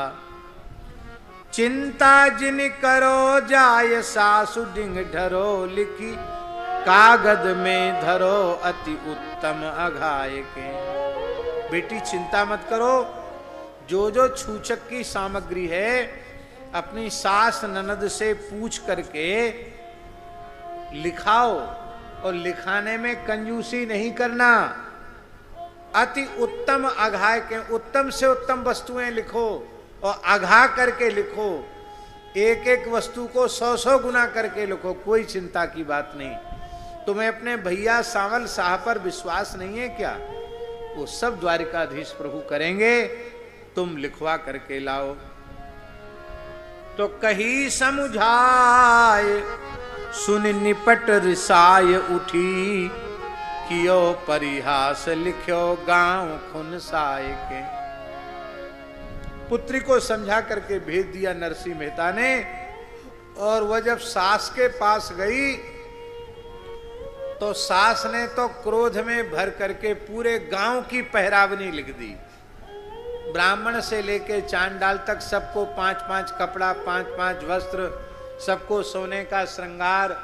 चिंता जिन करो जाय सासु डिंग ढरो, लिखी कागज में धरो अति उत्तम अघाय के। बेटी चिंता मत करो, जो जो छूचक की सामग्री है अपनी सास ननद से पूछ करके लिखाओ, और लिखाने में कंजूसी नहीं करना। अति उत्तम अघाय के, उत्तम से उत्तम वस्तुएं लिखो और अघा करके लिखो। एक एक वस्तु को 100-100 गुना करके लिखो, कोई चिंता की बात नहीं। तुम्हें अपने भैया सांवल साहब पर विश्वास नहीं है क्या? वो सब द्वारिकाधीश प्रभु करेंगे, तुम लिखवा करके लाओ। तो कही समुझाए सुन निपट रिसाय उठी, कियो परिहास लिख्यो गांव खुनसाय के। पुत्री को समझा करके भेज दिया नरसिंह मेहता ने, और वह जब सास के पास गई तो सास ने तो क्रोध में भर करके पूरे गांव की पहरावनी लिख दी। ब्राह्मण से लेके चांडाल तक सबको 5-5 कपड़ा, 5-5 वस्त्र, सबको सोने का श्रृंगार,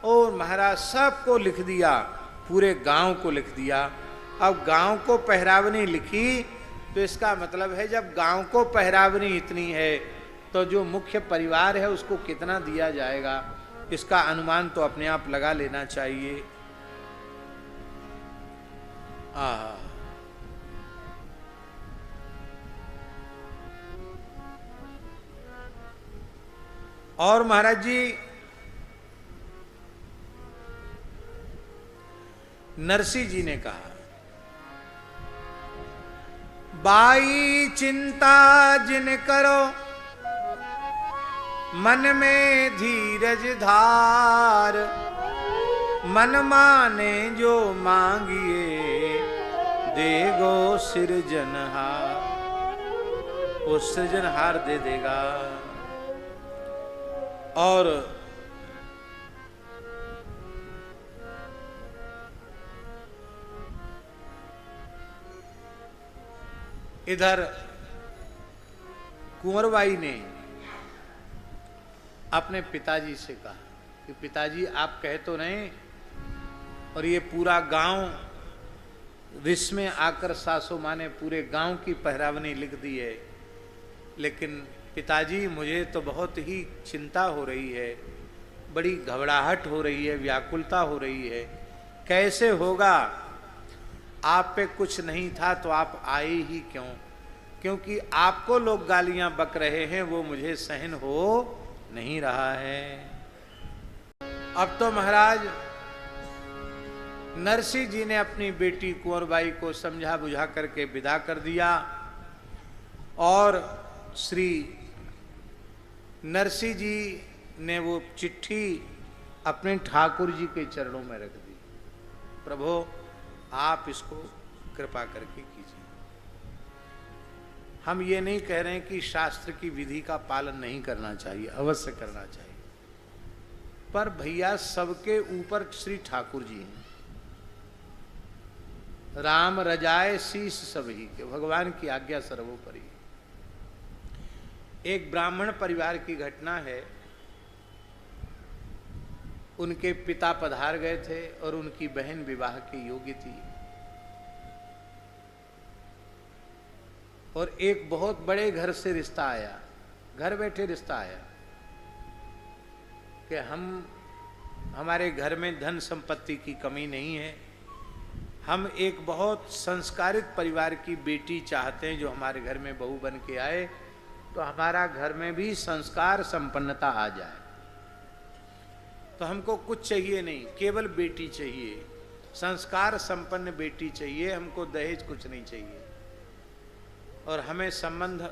और महाराज सबको लिख दिया, पूरे गांव को लिख दिया। अब गांव को पहरावनी लिखी तो इसका मतलब है जब गांव को पहरावनी इतनी है तो जो मुख्य परिवार है उसको कितना दिया जाएगा, इसका अनुमान तो अपने आप लगा लेना चाहिए। और महाराज जी नरसिंह जी ने कहा, बाई चिंता जिन करो मन में धीरज धार, मन माने जो मांगिए देगो सृजनहार। वो सृजनहार दे देगा। और इधर कुंवरबाई ने अपने पिताजी से कहा कि पिताजी आप कहे तो नहीं, और ये पूरा गांव रिस में आकर सासू माँ ने पूरे गांव की पहरावनी लिख दी है, लेकिन पिताजी मुझे तो बहुत ही चिंता हो रही है, बड़ी घबराहट हो रही है, व्याकुलता हो रही है, कैसे होगा? आप पे कुछ नहीं था तो आप आए ही क्यों? क्योंकि आपको लोग गालियां बक रहे हैं, वो मुझे सहन हो नहीं रहा है। अब तो महाराज नरसिंह जी ने अपनी बेटी कुंवरबाई को समझा बुझा करके विदा कर दिया, और श्री नरसिंह जी ने वो चिट्ठी अपने ठाकुर जी के चरणों में रख दी। प्रभु आप इसको कृपा करके कीजिए। हम ये नहीं कह रहे हैं कि शास्त्र की विधि का पालन नहीं करना चाहिए, अवश्य करना चाहिए, पर भैया सबके ऊपर श्री ठाकुर जी हैं। राम रजाए शीश सबही के, भगवान की आज्ञा सर्वोपरि। एक ब्राह्मण परिवार की घटना है। उनके पिता पधार गए थे और उनकी बहन विवाह के योग्य थी, और एक बहुत बड़े घर से रिश्ता आया, घर बैठे रिश्ता आया कि हमारे घर में धन संपत्ति की कमी नहीं है, हम एक बहुत संस्कारित परिवार की बेटी चाहते हैं जो हमारे घर में बहू बन के आए, तो हमारा घर में भी संस्कार संपन्नता आ जाए। तो हमको कुछ चाहिए नहीं, केवल बेटी चाहिए, संस्कार संपन्न बेटी चाहिए, हमको दहेज कुछ नहीं चाहिए, और हमें संबंध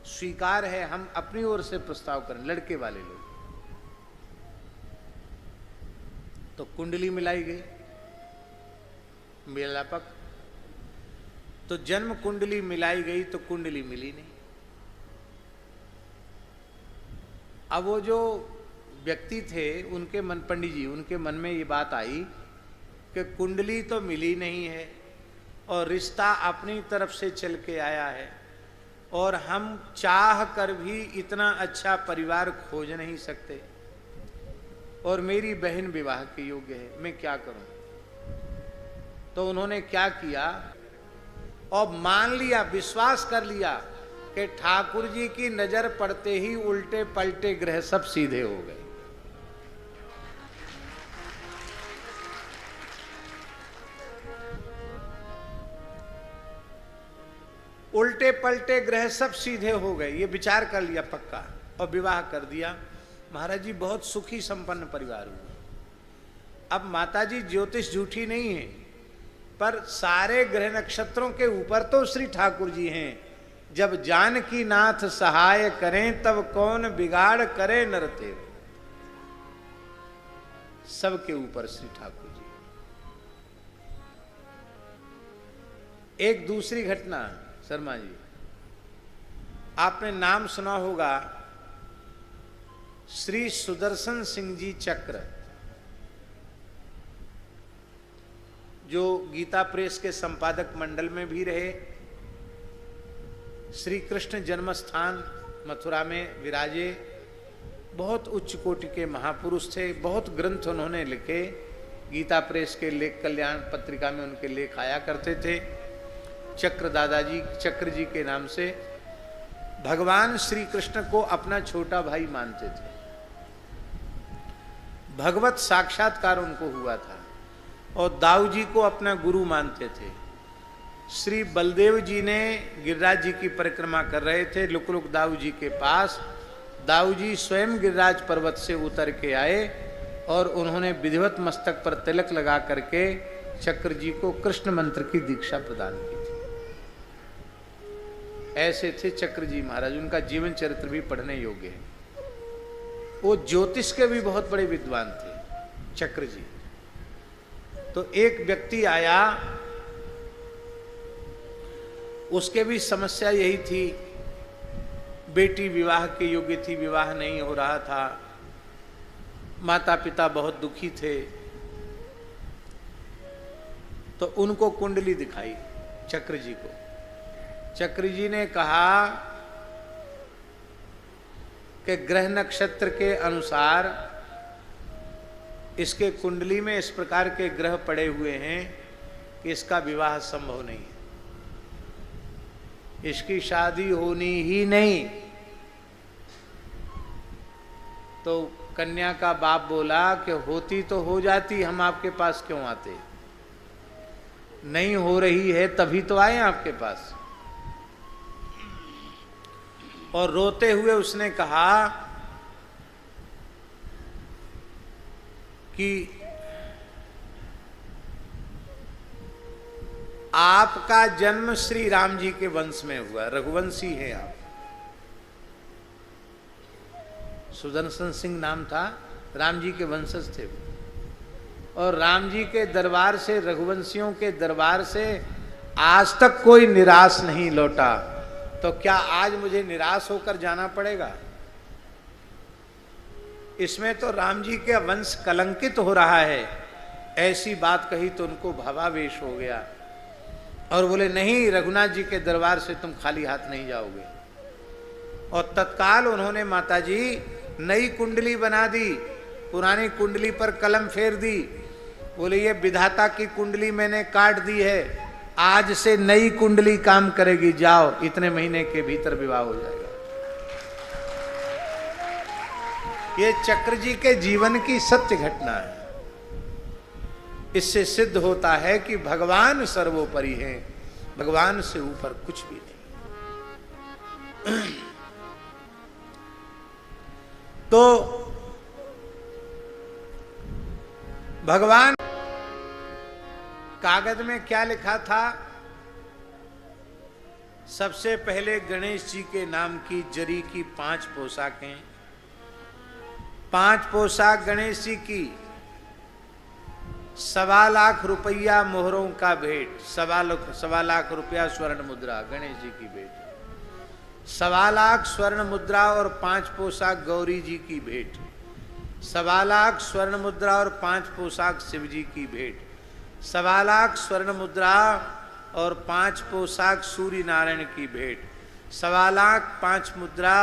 स्वीकार है, हम अपनी ओर से प्रस्ताव करें, लड़के वाले लोग। तो कुंडली मिलाई गई, मेलापक। तो जन्म कुंडली मिलाई गई तो कुंडली मिली नहीं। अब वो जो व्यक्ति थे उनके मन, पंडित जी, उनके मन में ये बात आई कि कुंडली तो मिली नहीं है, और रिश्ता अपनी तरफ से चल के आया है, और हम चाह कर भी इतना अच्छा परिवार खोज नहीं सकते, और मेरी बहन विवाह के योग्य है, मैं क्या करूं? तो उन्होंने क्या किया, और मान लिया, विश्वास कर लिया कि ठाकुर जी की नजर पड़ते ही उल्टे पलटे ग्रह सब सीधे हो गए। उल्टे पलटे ग्रह सब सीधे हो गए, ये विचार कर लिया पक्का, और विवाह कर दिया। महाराज जी बहुत सुखी संपन्न परिवार हुआ। अब माता जी ज्योतिष झूठी नहीं है, पर सारे ग्रह नक्षत्रों के ऊपर तो श्री ठाकुर जी हैं। जब जानकी नाथ सहाय करें तब कौन बिगाड़ करे नरते, सबके ऊपर श्री ठाकुर जी। एक दूसरी घटना शर्मा जी, आपने नाम सुना होगा श्री सुदर्शन सिंह जी चक्र, जो गीता प्रेस के संपादक मंडल में भी रहे, श्री कृष्ण जन्म स्थान मथुरा में विराजे, बहुत उच्च कोटि के महापुरुष थे। बहुत ग्रंथ उन्होंने लिखे, गीता प्रेस के लेख कल्याण पत्रिका में उनके लेख आया करते थे। चक्र दादाजी, चक्र जी के नाम से भगवान श्री कृष्ण को अपना छोटा भाई मानते थे। भगवत साक्षात्कार उनको हुआ था, और दाऊ जी को अपना गुरु मानते थे। श्री बलदेव जी ने गिरिराज जी की परिक्रमा कर रहे थे, लुक लुक दाऊ जी के पास। दाऊ जी स्वयं गिरिराज पर्वत से उतर के आए, और उन्होंने विधिवत मस्तक पर तिलक लगा करके चक्र जी को कृष्ण मंत्र की दीक्षा प्रदान की थी। ऐसे थे चक्र जी महाराज, उनका जीवन चरित्र भी पढ़ने योग्य है। वो ज्योतिष के भी बहुत बड़े विद्वान थे चक्र जी। तो एक व्यक्ति आया, उसके भी समस्या यही थी, बेटी विवाह के योग्य थी, विवाह नहीं हो रहा था, माता पिता बहुत दुखी थे। तो उनको कुंडली दिखाई चक्र जी को। चक्र जी ने कहा कि ग्रह नक्षत्र के अनुसार इसके कुंडली में इस प्रकार के ग्रह पड़े हुए हैं कि इसका विवाह संभव नहीं है, इसकी शादी होनी ही नहीं। तो कन्या का बाप बोला कि होती तो हो जाती, हम आपके पास क्यों आते? नहीं हो रही है तभी तो आए आपके पास। और रोते हुए उसने कहा कि आपका जन्म श्री राम जी के वंश में हुआ, रघुवंशी हैं आप। सुदर्शन सिंह नाम था, राम जी के वंशज थे वो। और राम जी के दरबार से, रघुवंशियों के दरबार से आज तक कोई निराश नहीं लौटा। तो क्या आज मुझे निराश होकर जाना पड़ेगा? इसमें तो राम जी के वंश कलंकित हो रहा है। ऐसी बात कही तो उनको भावावेश हो गया, और बोले नहीं, रघुनाथ जी के दरबार से तुम खाली हाथ नहीं जाओगे। और तत्काल उन्होंने माताजी नई कुंडली बना दी, पुरानी कुंडली पर कलम फेर दी। बोले ये विधाता की कुंडली मैंने काट दी है, आज से नई कुंडली काम करेगी, जाओ, इतने महीने के भीतर विवाह हो जाएगा। ये चक्र जी के जीवन की सत्य घटना है। इससे सिद्ध होता है कि भगवान सर्वोपरि हैं, भगवान से ऊपर कुछ भी नहीं। तो भगवान, कागज में क्या लिखा था? सबसे पहले गणेश जी के नाम की जरी की 5 पोशाकें, 5 पोशाक गणेश जी की, 1.25 लाख रुपया मोहरों का भेंट, 1.25 लाख रुपया स्वर्ण मुद्रा गणेश जी की भेंट, 1.25 लाख स्वर्ण मुद्रा और 5 पोशाक गौरी जी की भेंट, 1.25 लाख स्वर्ण मुद्रा और 5 पोशाक शिव जी की भेंट, 1.25 लाख स्वर्ण मुद्रा और 5 पोशाक सूर्य नारायण की भेंट, 1.25 लाख 5 मुद्रा,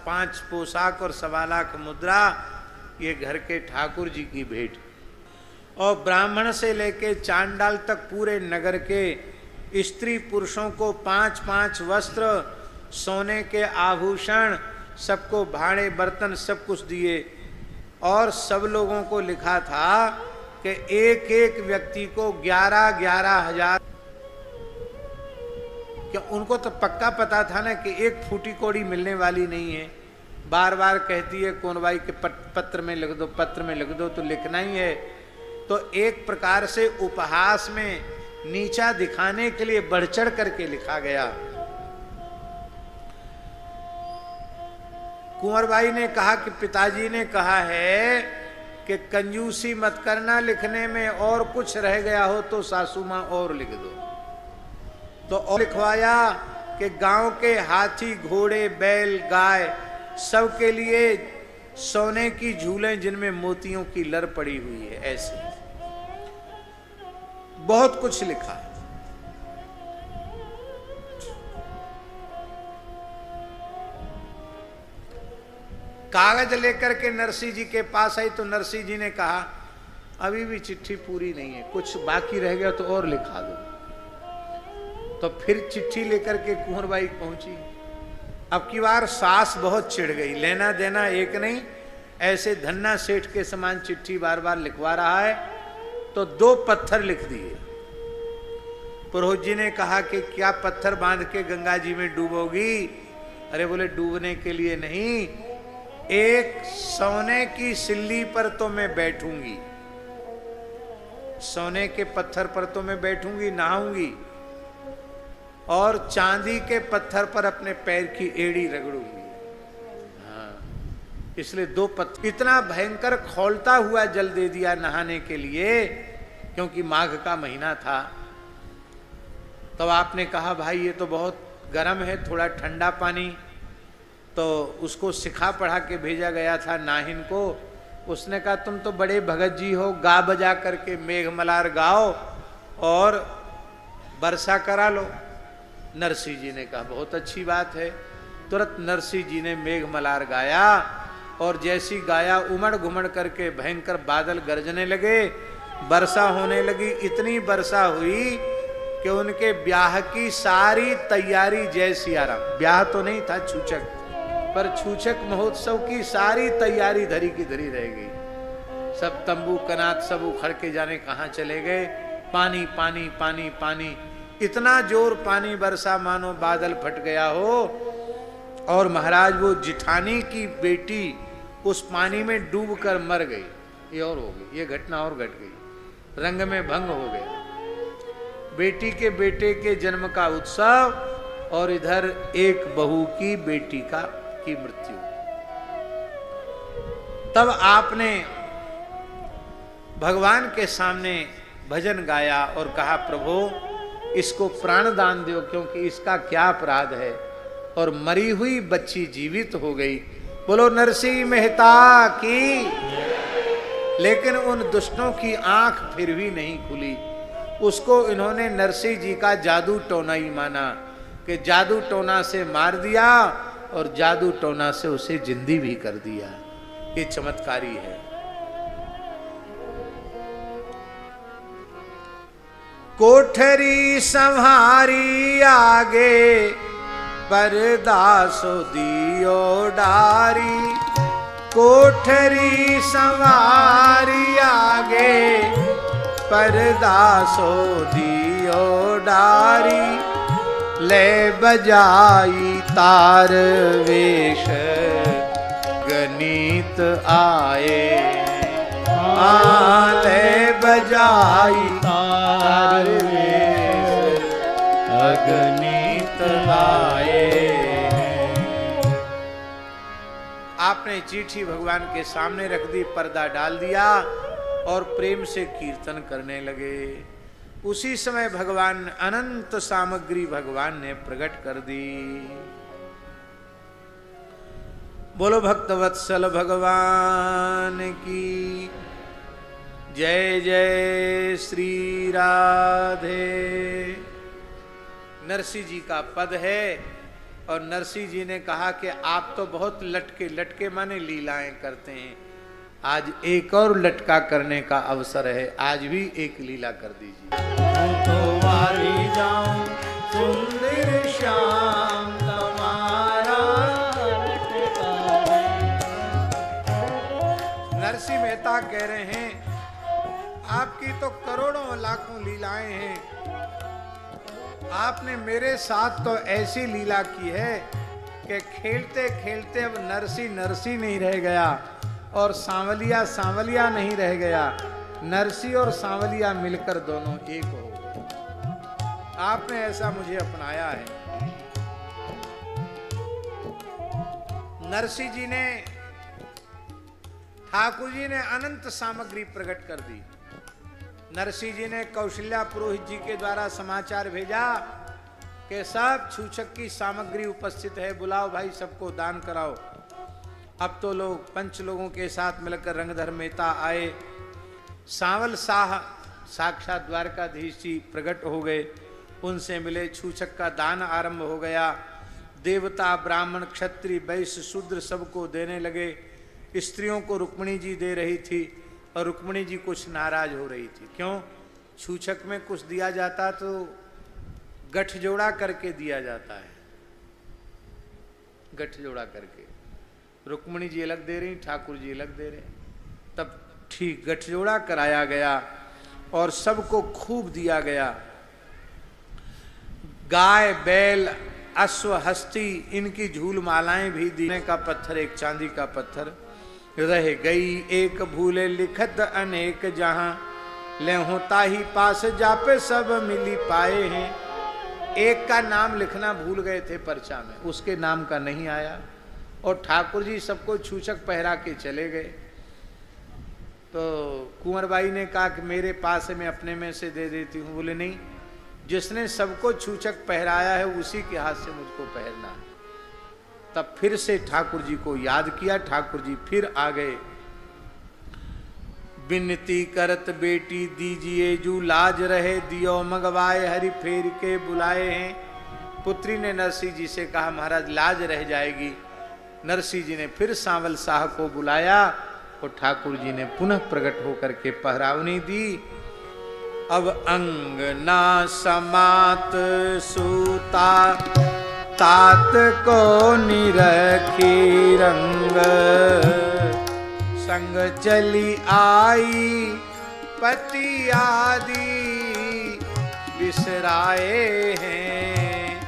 5 पोशाक और 1.25 लाख मुद्रा ये घर के ठाकुर जी की भेंट। और ब्राह्मण से लेके चांडाल तक पूरे नगर के स्त्री पुरुषों को 5-5 वस्त्र, सोने के आभूषण, सबको भाड़े बर्तन सब कुछ दिए। और सब लोगों को लिखा था कि एक एक व्यक्ति को 11-11 हजार। क्या उनको तो पक्का पता था ना कि एक फूटी कौड़ी मिलने वाली नहीं है। बार बार कहती है कोनबाई के पत्र में लिख दो, पत्र में लिख दो, तो लिखना ही है। तो एक प्रकार से उपहास में नीचा दिखाने के लिए बढ़ चढ़ करके लिखा गया। कुंवरबाई ने कहा कि पिताजी ने कहा है कि कंजूसी मत करना, लिखने में और कुछ रह गया हो तो सासू मां और लिख दो। तो और लिखवाया कि गांव के हाथी, घोड़े, बैल, गाय सब के लिए सोने की झूलें जिनमें मोतियों की लर पड़ी हुई है, ऐसे बहुत कुछ लिखा है। कागज लेकर के नरसिंह जी के पास आई तो नरसिंह जी ने कहा अभी भी चिट्ठी पूरी नहीं है, कुछ बाकी रह गया तो और लिखा दो। तो फिर चिट्ठी लेकर के कुंवरबाई पहुंची। अब की बार सास बहुत चिढ़ गई, लेना देना एक नहीं, ऐसे धन्ना सेठ के समान चिट्ठी बार बार लिखवा रहा है। तो 2 पत्थर लिख दिए। पुरोहित जी ने कहा कि क्या पत्थर बांध के गंगा जी में डूबोगी? अरे बोले डूबने के लिए नहीं, एक सोने की सिल्ली पर तो मैं बैठूंगी, सोने के पत्थर पर तो मैं बैठूंगी, नहाऊंगी, और चांदी के पत्थर पर अपने पैर की एड़ी रगड़ूंगी। हाँ, इसलिए 2 पत्थर। इतना भयंकर खौलता हुआ जल दे दिया नहाने के लिए, क्योंकि माघ का महीना था। तो आपने कहा भाई ये तो बहुत गर्म है, थोड़ा ठंडा पानी। तो उसको सिखा पढ़ा के भेजा गया था नाहिन को। उसने कहा तुम तो बड़े भगत जी हो, गा बजा करके मेघ मलार गाओ और वर्षा करा लो। नरसिंह जी ने कहा बहुत अच्छी बात है। तुरंत नरसिंह जी ने मेघ मलार गाया, और जैसी गाया उमड़ घुमड़ करके भयंकर बादल गरजने लगे, वर्षा होने लगी। इतनी वर्षा हुई कि उनके ब्याह की सारी तैयारी, जय सियाराम, ब्याह तो नहीं था छूचक, पर छूचक महोत्सव की सारी तैयारी धरी की धरी रह गई। सब तंबू कनात सब उखड़ के जाने कहां चले गए। पानी पानी पानी पानी, इतना जोर पानी बरसा मानो बादल फट गया हो। और महाराज वो जिठानी की बेटी उस पानी में डूबकर मर गई। ये और हो गई, ये घटना और घट गई, रंग में भंग हो गया। बेटी के बेटे के जन्म का उत्सव, और इधर एक बहू की बेटी की मृत्यु। तब आपने भगवान के सामने भजन गाया और कहा प्रभु इसको प्राण दान दो, क्योंकि इसका क्या अपराध है। और मरी हुई बच्ची जीवित हो गई। बोलो नरसिंह मेहता की। लेकिन उन दुष्टों की आंख फिर भी नहीं खुली। उसको इन्होंने नरसिंह जी का जादू टोना ही माना, कि जादू टोना से मार दिया और जादू टोना से उसे जिंदी भी कर दिया। ये चमत्कारी है। कोठरी संहारी आगे, परदासो दियो डारी। कोठरी संहारी आगे, परदासो दियो डारी। ले बजाई तार वेश, गणित आए। ले बजाई तार वेश, अगणित आए। आपने चिट्ठी भगवान के सामने रख दी, पर्दा डाल दिया और प्रेम से कीर्तन करने लगे। उसी समय भगवान अनंत सामग्री भगवान ने प्रकट कर दी। बोलो भक्तवत्सल भगवान की। जय जय श्री राधे। नरसिंह जी का पद है और नरसिंह जी ने कहा कि आप तो बहुत लटके, लटके माने लीलाएं करते हैं, आज एक और लटका करने का अवसर है, आज भी एक लीला कर दीजिए। तो वारी जाऊं सुंदर श्याम तुम्हारा लटका। नरसिंह मेहता कह रहे हैं आपकी तो करोड़ों लाखों लीलाएं हैं, आपने मेरे साथ तो ऐसी लीला की है कि खेलते खेलते अब नरसिंह नरसिंह नहीं रह गया और सांवलिया सांवलिया नहीं रह गया, नरसिंह और सांवलिया मिलकर दोनों एक हो गए। आपने ऐसा मुझे अपनाया है। नरसिंह जी ने, ठाकुर जी ने अनंत सामग्री प्रकट कर दी। नरसिंह जी ने कौशल्या पुरोहित जी के द्वारा समाचार भेजा कि सब छूछक की सामग्री उपस्थित है, बुलाओ भाई सबको दान कराओ। अब तो लोग पंच लोगों के साथ मिलकर रंगधर मेहता आए, सांवल शाह साक्षात द्वारकाधीश जी प्रकट हो गए, उनसे मिले, छूछक का दान आरंभ हो गया। देवता ब्राह्मण क्षत्रिय वैश्य शूद्र सबको देने लगे। स्त्रियों को रुक्मिणी जी दे रही थी और रुक्मिणी जी कुछ नाराज हो रही थी। क्यों? छूछक में कुछ दिया जाता तो गठजोड़ा करके दिया जाता है, गठजोड़ा करके। रुक्मिणी जी अलग दे रही, ठाकुर जी अलग दे रहे, तब ठीक गठजोड़ा कराया गया और सबको खूब दिया गया। गाय बैल अश्व हस्ती इनकी झूल मालाएं भी दीने का पत्थर, एक चांदी का पत्थर। रह गई एक भूले लिखत अनेक जहां, ले होता ही पास जापे सब मिली पाए हैं। एक का नाम लिखना भूल गए थे पर्चा में, उसके नाम का नहीं आया और ठाकुर जी सबको छूछक पहरा के चले गए। तो कुंवरबाई ने कहा कि मेरे पास है, मैं अपने में से दे देती हूँ। बोले नहीं, जिसने सबको छूछक पहराया है उसी के हाथ से मुझको पहनना है। तब फिर से ठाकुर जी को याद किया, ठाकुर जी फिर आ गए। बिनती करत बेटी दीजिए जू लाज रहे, दियो मगवाए हरि फेर के बुलाए हैं। पुत्री ने नरसिंह जी से कहा महाराज लाज रह जाएगी। नरसिंह जी ने फिर सांवल शाह को बुलाया और ठाकुर जी ने पुनः प्रकट होकर के पहरावनी दी। अब अंग ना समात सूता, तात को निरखी रंग, संग चली आई पति आदि बिसराए हैं।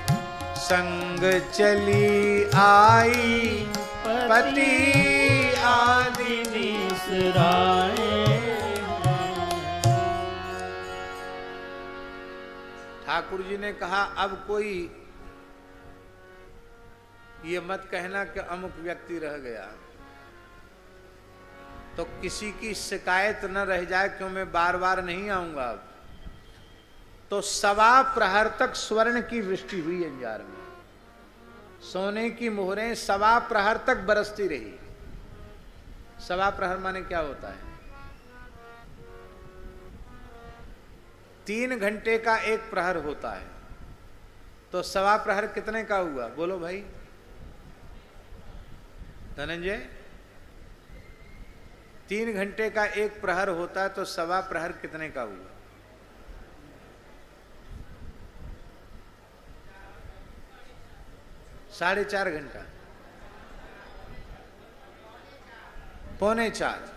संग चली आई पति आदि बिसराए। ठाकुर जी ने कहा अब कोई ये मत कहना कि अमुक व्यक्ति रह गया, तो किसी की शिकायत न रह जाए, क्यों मैं बार बार नहीं आऊंगा। अब तो 1.25 प्रहर तक स्वर्ण की वृष्टि हुई अंजार में, सोने की मोहरें 1.25 प्रहर तक बरसती रही। 1.25 प्रहर माने क्या होता है? 3 घंटे का एक प्रहर होता है, तो 1.25 प्रहर कितने का हुआ बोलो भाई धनंजय? 3 घंटे का एक प्रहर होता है तो 1.25 प्रहर कितने का हुआ? 4.5 घंटा, 3.25।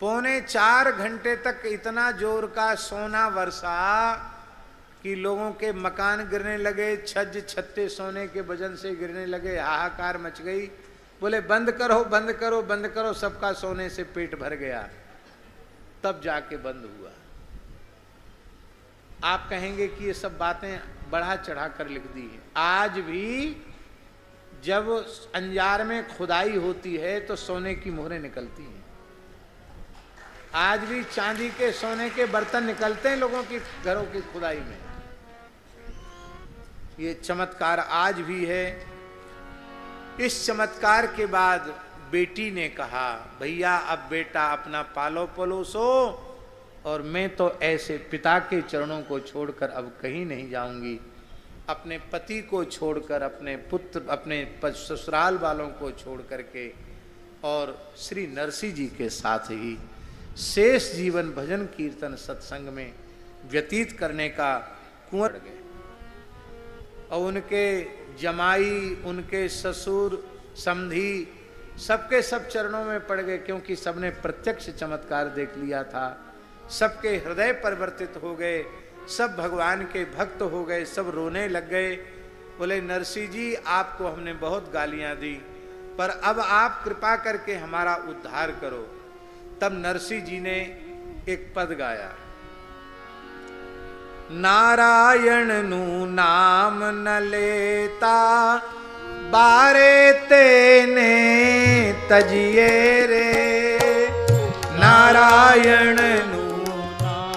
3.25 घंटे तक इतना जोर का सोना वर्षा कि लोगों के मकान गिरने लगे, छज्ज छत्ते सोने के वजन से गिरने लगे, हाहाकार मच गई। बोले बंद करो बंद करो बंद करो, सबका सोने से पेट भर गया, तब जाके बंद हुआ। आप कहेंगे कि ये सब बातें बढ़ा चढ़ा कर लिख दी है। आज भी जब अंजार में खुदाई होती है तो सोने की मोहरें निकलती हैं। आज भी चांदी के सोने के बर्तन निकलते हैं लोगों की घरों की खुदाई में। ये चमत्कार आज भी है। इस चमत्कार के बाद बेटी ने कहा, भैया अब बेटा अपना पालो पलोसो, और मैं तो ऐसे पिता के चरणों को छोड़कर अब कहीं नहीं जाऊंगी। अपने पति को छोड़कर, अपने पुत्र, अपने ससुराल वालों को छोड़ करके और श्री नरसिंह जी के साथ ही शेष जीवन भजन कीर्तन सत्संग में व्यतीत करने का कुंवर गए। और उनके जमाई, उनके ससुर, समधी सबके सब चरणों में पड़ गए, क्योंकि सबने प्रत्यक्ष चमत्कार देख लिया था। सबके हृदय परिवर्तित हो गए, सब भगवान के भक्त हो गए, सब रोने लग गए। बोले, नरसिंह जी आपको हमने बहुत गालियां दी, पर अब आप कृपा करके हमारा उद्धार करो। तब नरसिंह जी ने एक पद गाया, नारायण नु नाम न लेता, बारे तेने तजिए रे। नारायण नु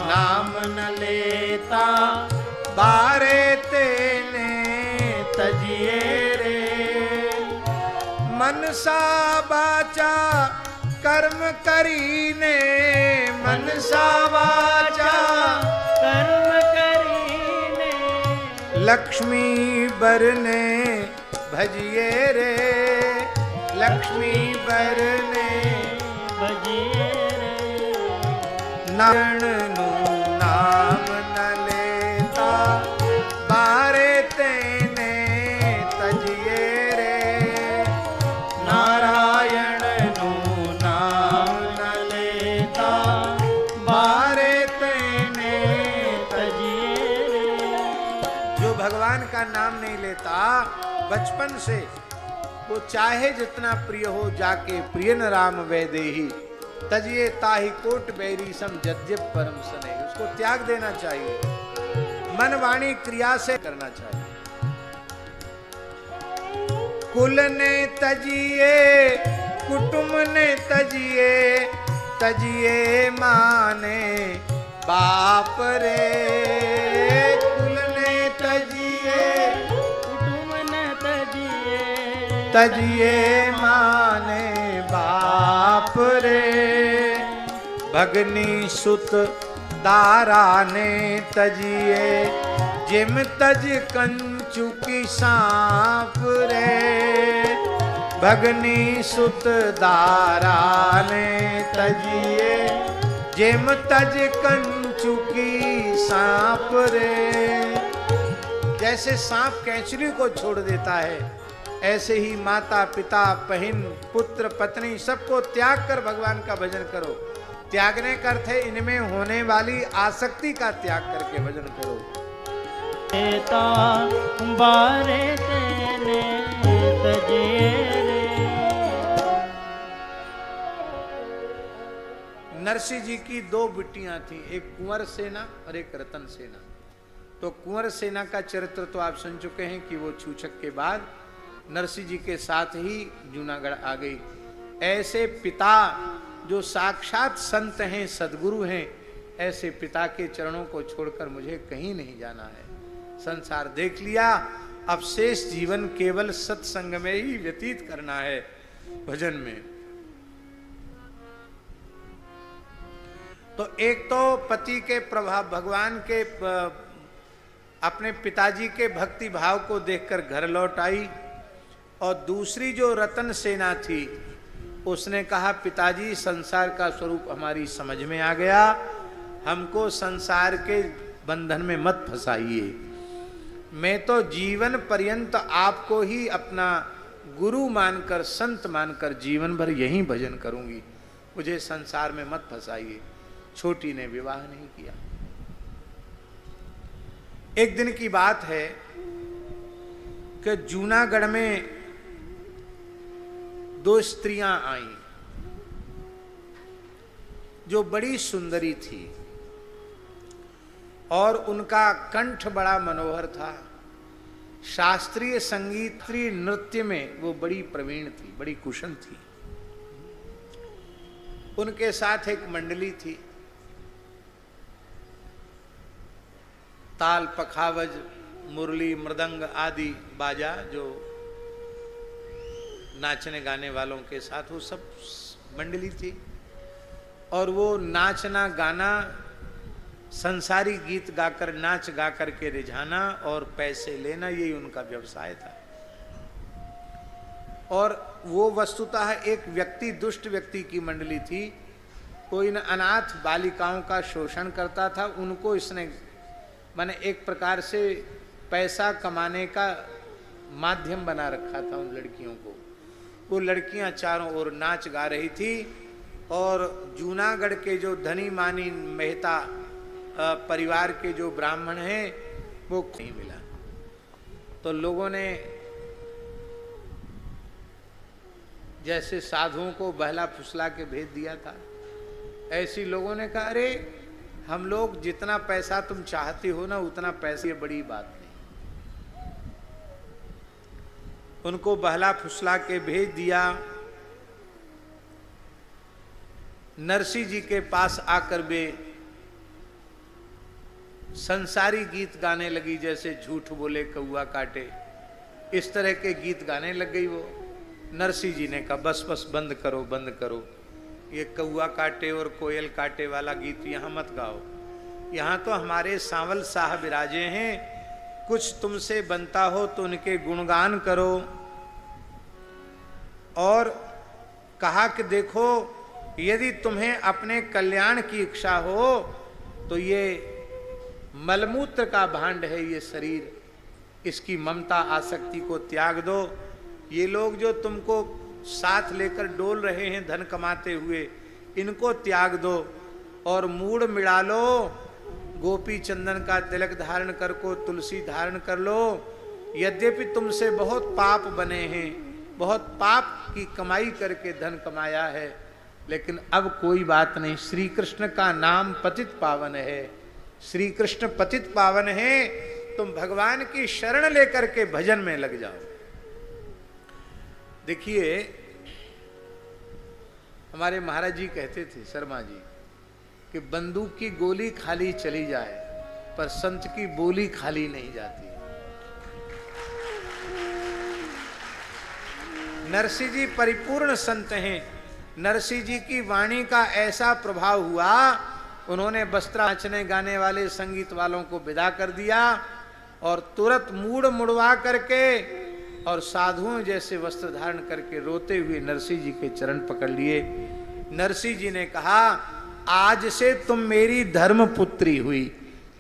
नाम न लेता, बारे तेने तजिए रे। मनसा बाचा कर्म करीने, मनसा बाचा कर्म करीने, लक्ष्मी बरने भजिए रे। लक्ष्मी बरने भजिए रे। नारायण नु नाम न लेता, बारे तेने तजिए रे। नारायण नु नाम न लेता, बारे तेने तजिए रे। जो भगवान का नाम नहीं लेता बचपन से, वो चाहे जितना प्रिय हो, जाके प्रिय न राम वैदेही, तजिए ताहि कोट बैरी सम जद्यप परम सने। उसको त्याग देना चाहिए, मन वाणी क्रिया से करना चाहिए। कुल ने तजिए, कुटुंब ने तजिए, तजिए माने बाप रे। कुल ने तजिए, तजिए माने बाप रे। भगनी सुत दारा ने तजिए, जिम तज कंचु की सांप रे। भगनी सुत दारा ने तजिए, जिम तज कंचु की सांप रे। जैसे सांप कैंचरी को छोड़ देता है, ऐसे ही माता पिता बहन पुत्र पत्नी सबको त्याग कर भगवान का भजन करो। त्यागने का अर्थ है इनमें होने वाली आसक्ति का त्याग करके भजन करो। बारे तेने तजिए रे। नरसिंह जी की दो बिटियां थी, एक कुंवर सेना और एक रतन सेना। तो कुंवर सेना का चरित्र तो आप सुन चुके हैं कि वो छूछक के बाद नरसिंह जी के साथ ही जूनागढ़ आ गई। ऐसे पिता जो साक्षात संत हैं, सदगुरु हैं, ऐसे पिता के चरणों को छोड़कर मुझे कहीं नहीं जाना है। संसार देख लिया, अब शेष जीवन केवल सत्संग में ही व्यतीत करना है, भजन में। तो एक तो पति के प्रभाव, भगवान के अपने पिताजी के भक्ति भाव को देखकर घर लौट आई, और दूसरी जो रतन सेना थी उसने कहा, पिताजी संसार का स्वरूप हमारी समझ में आ गया, हमको संसार के बंधन में मत फंसाइए। मैं तो जीवन पर्यंत आपको ही अपना गुरु मानकर, संत मानकर जीवन भर यही भजन करूंगी, मुझे संसार में मत फंसाइए। छोटी ने विवाह नहीं किया। एक दिन की बात है कि जूनागढ़ में दो स्त्रियां आईं जो बड़ी सुंदरी थी और उनका कंठ बड़ा मनोहर था। शास्त्रीय संगीत नृत्य में वो बड़ी प्रवीण थी, बड़ी कुशल थी। उनके साथ एक मंडली थी, ताल पखावज मुरली मृदंग आदि बाजा जो नाचने गाने वालों के साथ, वो सब मंडली थी। और वो नाचना गाना, संसारी गीत गाकर, नाच गाकर के रिझाना और पैसे लेना, यही उनका व्यवसाय था। और वो वस्तुतः एक व्यक्ति, दुष्ट व्यक्ति की मंडली थी। कोई न अनाथ बालिकाओं का शोषण करता था, उनको इसने माने एक प्रकार से पैसा कमाने का माध्यम बना रखा था उन लड़कियों को। वो लड़कियां चारों ओर नाच गा रही थी और जूनागढ़ के जो धनी मानी मेहता परिवार के जो ब्राह्मण हैं वो नहीं मिला। तो लोगों ने जैसे साधुओं को बहला फुसला के भेज दिया था, ऐसी लोगों ने कहा अरे हम लोग जितना पैसा तुम चाहती हो ना उतना पैसा, ये बड़ी बात नहीं। उनको बहला फुसला के भेज दिया। नरसिंह जी के पास आकर वे संसारी गीत गाने लगी, जैसे झूठ बोले कौआ काटे, इस तरह के गीत गाने लग गई वो। नरसिंह जी ने कहा बस बस बंद करो बंद करो, ये कौआ काटे और कोयल काटे वाला गीत यहाँ मत गाओ। यहाँ तो हमारे सांवल साहब विराजे हैं, कुछ तुमसे बनता हो तो उनके गुणगान करो। और कहा कि देखो यदि तुम्हें अपने कल्याण की इच्छा हो तो ये मलमूत्र का भांड है ये शरीर, इसकी ममता आसक्ति को त्याग दो। ये लोग जो तुमको साथ लेकर डोल रहे हैं धन कमाते हुए, इनको त्याग दो और मूड मिला लो, गोपी चंदन का तिलक धारण कर को तुलसी धारण कर लो। यद्यपि तुमसे बहुत पाप बने हैं, बहुत पाप की कमाई करके धन कमाया है, लेकिन अब कोई बात नहीं, श्री कृष्ण का नाम पतित पावन है, श्री कृष्ण पतित पावन है, तुम भगवान की शरण लेकर के भजन में लग जाओ। देखिए हमारे महाराज जी कहते थे, शर्मा जी, कि बंदूक की गोली खाली चली जाए पर संत की बोली खाली नहीं जाती। नरसिंह जी परिपूर्ण संत हैं। नरसिंह जी की वाणी का ऐसा प्रभाव हुआ, उन्होंने बस्त्रा नाचने गाने वाले संगीत वालों को विदा कर दिया और तुरंत मूड मुड़वा करके और साधुओं जैसे वस्त्र धारण करके रोते हुए नरसिंह जी के चरण पकड़ लिए। नरसिंह जी ने कहा आज से तुम मेरी धर्म पुत्री हुई।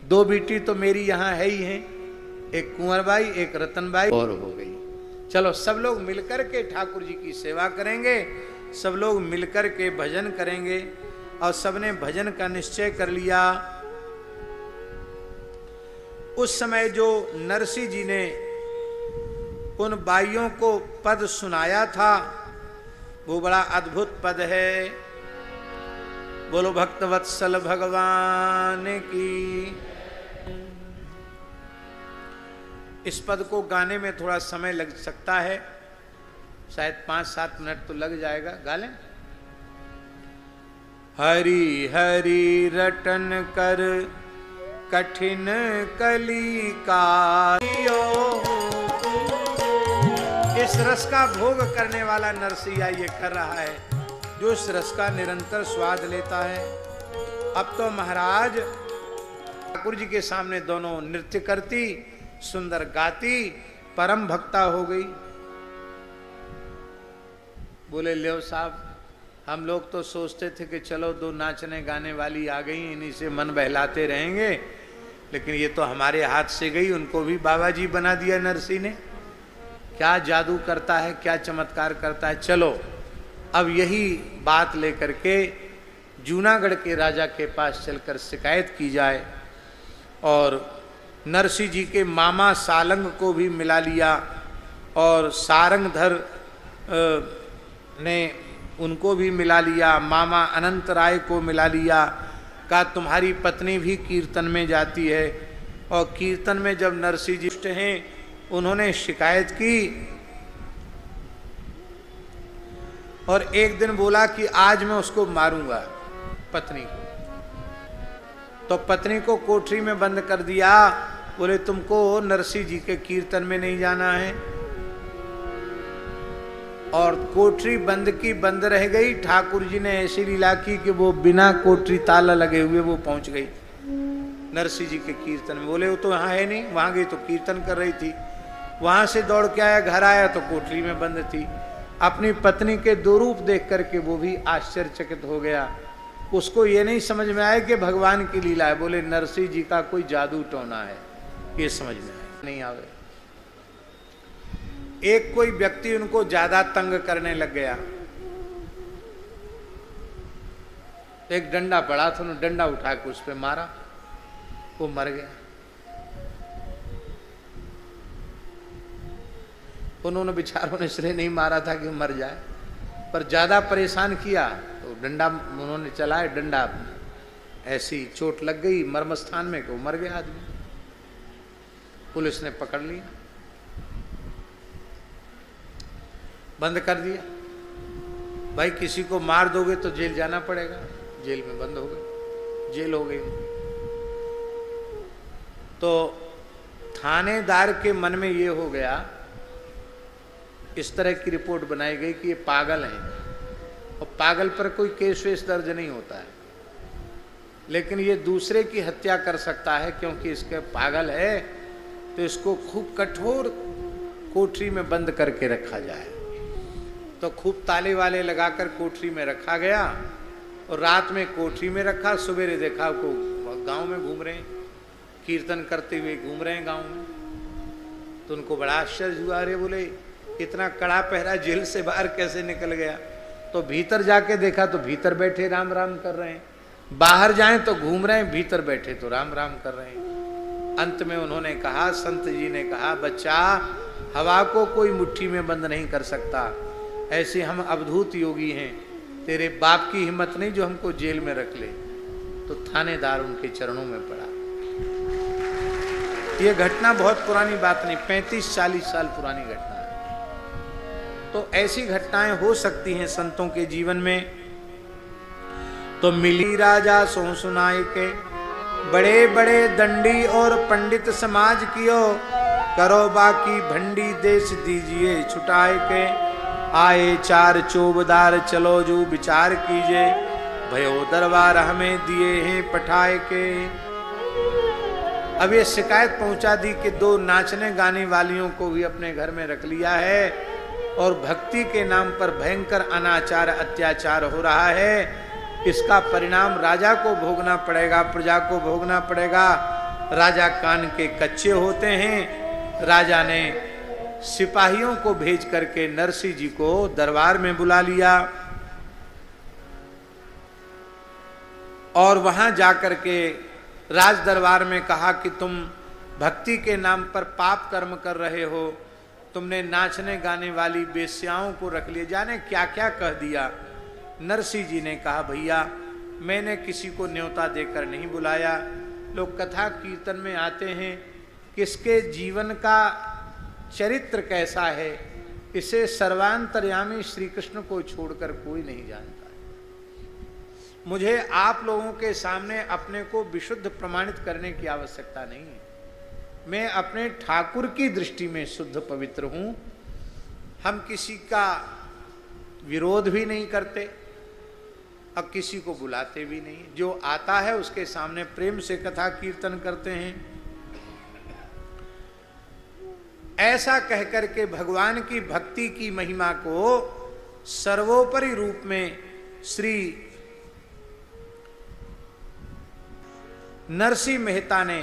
दो बेटी तो मेरी यहाँ है ही हैं, एक कुंवरबाई एक रतनबाई और हो गई। चलो सब लोग मिलकर के ठाकुर जी की सेवा करेंगे, सब लोग मिलकर के भजन करेंगे। और सबने भजन का निश्चय कर लिया। उस समय जो नरसिंह जी ने उन बाइयों को पद सुनाया था वो बड़ा अद्भुत पद है। बोलो भक्तवत्सल भगवान की। इस पद को गाने में थोड़ा समय लग सकता है, शायद 5-7 मिनट तो लग जाएगा। गा लें। हरि हरि रटन कर कठिन कली का, इस रस का भोग करने वाला नरसिंह ये कर रहा है, जो इस रस का निरंतर स्वाद लेता है। अब तो महाराज ठाकुर जी के सामने दोनों नृत्य करती, सुंदर गाती, परम भक्ता हो गई। बोले लेव साहब, हम लोग तो सोचते थे कि चलो दो नाचने गाने वाली आ गई, इन्हीं से मन बहलाते रहेंगे, लेकिन ये तो हमारे हाथ से गई। उनको भी बाबा जी बना दिया नरसिंह ने। क्या जादू करता है, क्या चमत्कार करता है। चलो अब यही बात लेकर के जूनागढ़ के राजा के पास चलकर शिकायत की जाए। और नरसिंह जी के मामा सालंग को भी मिला लिया और सारंगधर ने उनको भी मिला लिया, मामा अनंत राय को मिला लिया। कहा तुम्हारी पत्नी भी कीर्तन में जाती है। और कीर्तन में जब नरसिंह जी हैं, उन्होंने शिकायत की और एक दिन बोला कि आज मैं उसको मारूंगा, पत्नी को। तो पत्नी को कोठरी में बंद कर दिया। बोले तुमको नरसिंह जी के कीर्तन में नहीं जाना है। और कोठरी बंद की बंद रह गई। ठाकुर जी ने ऐसी लीला की कि वो बिना कोठरी ताला लगे हुए वो पहुंच गई नरसिंह जी के कीर्तन में। बोले वो तो यहाँ है नहीं, वहां गई तो कीर्तन कर रही थी। वहां से दौड़ के आया, घर आया तो कोठरी में बंद थी। अपनी पत्नी के दो रूप देख करके वो भी आश्चर्यचकित हो गया। उसको ये नहीं समझ में आया कि भगवान की लीला है। बोले नरसिंह जी का कोई जादू टोना है, ये समझ में नहीं आवे। एक कोई व्यक्ति उनको ज्यादा तंग करने लग गया, एक डंडा पड़ा था, उन्होंने डंडा उठा के उस पर मारा, वो मर गया। उन्होंने बेचारों ने इसलिए नहीं मारा था कि मर जाए, पर ज्यादा परेशान किया तो डंडा उन्होंने चलाया, डंडा ऐसी चोट लग गई मर्म स्थान में कि वो मर गया आदमी। पुलिस ने पकड़ लिया, बंद कर दिया। भाई किसी को मार दोगे तो जेल जाना पड़ेगा, जेल में बंद हो गए, जेल हो गई। तो थानेदार के मन में ये हो गया, इस तरह की रिपोर्ट बनाई गई कि ये पागल है, और पागल पर कोई केस वेस दर्ज नहीं होता है, लेकिन ये दूसरे की हत्या कर सकता है क्योंकि इसके पागल है, तो इसको खूब कठोर कोठरी में बंद करके रखा जाए। तो खूब ताले वाले लगाकर कोठरी में रखा गया, और रात में कोठरी में रखा, सवेरे देखा को गांव में घूम रहे हैं, कीर्तन करते हुए घूम रहे हैं गांव में। तो उनको बड़ा आश्चर्य हुआ, अरे बोले इतना कड़ा पहरा जेल से बाहर कैसे निकल गया। तो भीतर जाके देखा तो भीतर बैठे राम राम कर रहे हैं, बाहर जाएं तो घूम रहे हैं, भीतर बैठे तो राम राम कर रहे हैं। अंत में उन्होंने कहा, संत जी ने कहा, बच्चा हवा को कोई मुट्ठी में बंद नहीं कर सकता, ऐसे हम अवधूत योगी हैं, तेरे बाप की हिम्मत नहीं जो हमको जेल में रख ले। तो थानेदार उनके चरणों में पड़ा। यह घटना बहुत पुरानी बात नहीं, 35-40 साल पुरानी घटना है। तो ऐसी घटनाएं हो सकती हैं संतों के जीवन में। तो मिली राजा सो सुनाए के, बड़े बड़े दंडी और पंडित समाज कियो, करो बाकी भंडी देश दीजिए छुटाए के। आए 4 चौबदार चलो जो विचार कीजिए, भयो दरबार हमें दिए हैं पठाए के। अब ये शिकायत पहुंचा दी कि 2 नाचने गाने वालियों को भी अपने घर में रख लिया है, और भक्ति के नाम पर भयंकर अनाचार अत्याचार हो रहा है। इसका परिणाम राजा को भोगना पड़ेगा, प्रजा को भोगना पड़ेगा। राजा कान के कच्चे होते हैं। राजा ने सिपाहियों को भेज करके नरसिंह जी को दरबार में बुला लिया, और वहां जाकर के राज दरबार में कहा कि तुम भक्ति के नाम पर पाप कर्म कर रहे हो, तुमने नाचने गाने वाली बेश्याओं को रख लिया, जाने क्या क्या कह दिया। नरसिंह जी ने कहा, भैया मैंने किसी को न्योता देकर नहीं बुलाया, लोग कथा कीर्तन में आते हैं, किसके जीवन का चरित्र कैसा है इसे सर्वांतर्यामी श्री कृष्ण को छोड़कर कोई नहीं जानता है। मुझे आप लोगों के सामने अपने को विशुद्ध प्रमाणित करने की आवश्यकता नहीं है। मैं अपने ठाकुर की दृष्टि में शुद्ध पवित्र हूं। हम किसी का विरोध भी नहीं करते और किसी को बुलाते भी नहीं। जो आता है उसके सामने प्रेम से कथा कीर्तन करते हैं। ऐसा कहकर के भगवान की भक्ति की महिमा को सर्वोपरि रूप में श्री नरसिंह मेहता ने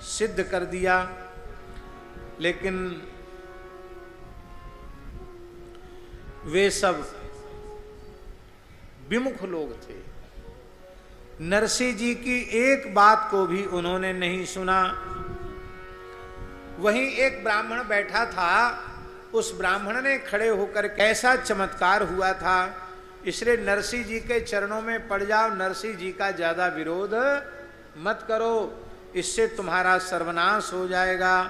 सिद्ध कर दिया। लेकिन वे सब विमुख लोग थे। नरसिंह जी की एक बात को भी उन्होंने नहीं सुना। वहीं एक ब्राह्मण बैठा था, उस ब्राह्मण ने खड़े होकर कैसा चमत्कार हुआ था, इसलिए नरसिंह जी के चरणों में पड़ जाओ, नरसिंह जी का ज्यादा विरोध मत करो, इससे तुम्हारा सर्वनाश हो जाएगा।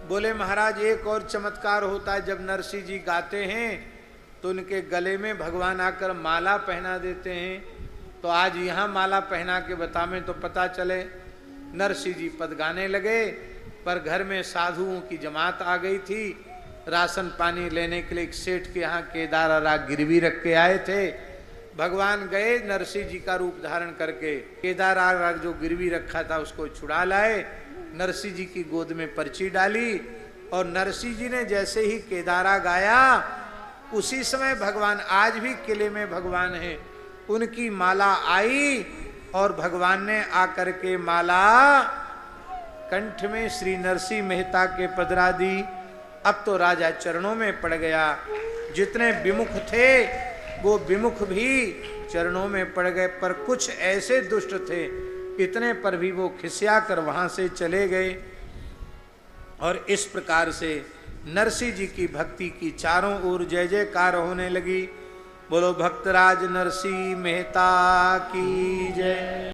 बोले महाराज एक और चमत्कार होता है, जब नरसिंह जी गाते हैं तो उनके गले में भगवान आकर माला पहना देते हैं। तो आज यहाँ माला पहना के बतावें तो पता चले। नरसिंह जी पद गाने लगे, पर घर में साधुओं की जमात आ गई थी, राशन पानी लेने के लिए एक सेठ के यहाँ केदारा गिरवी रख के आए थे। भगवान गए नरसिंह जी का रूप धारण करके, केदारा जो गिरवी रखा था उसको छुड़ा लाए, नरसिंह जी की गोद में पर्ची डाली और नरसिंह जी ने जैसे ही केदारा गाया उसी समय भगवान, आज भी किले में भगवान है, उनकी माला आई और भगवान ने आकर के माला कंठ में श्री नरसिंह मेहता के पधरा दी। अब तो राजा चरणों में पड़ गया, जितने विमुख थे वो विमुख भी चरणों में पड़ गए, पर कुछ ऐसे दुष्ट थे इतने पर भी वो खिसिया कर वहां से चले गए। और इस प्रकार से नरसिंह जी की भक्ति की चारों ओर जय जयकार होने लगी। बोलो भक्तराज नरसिंह मेहता की जय।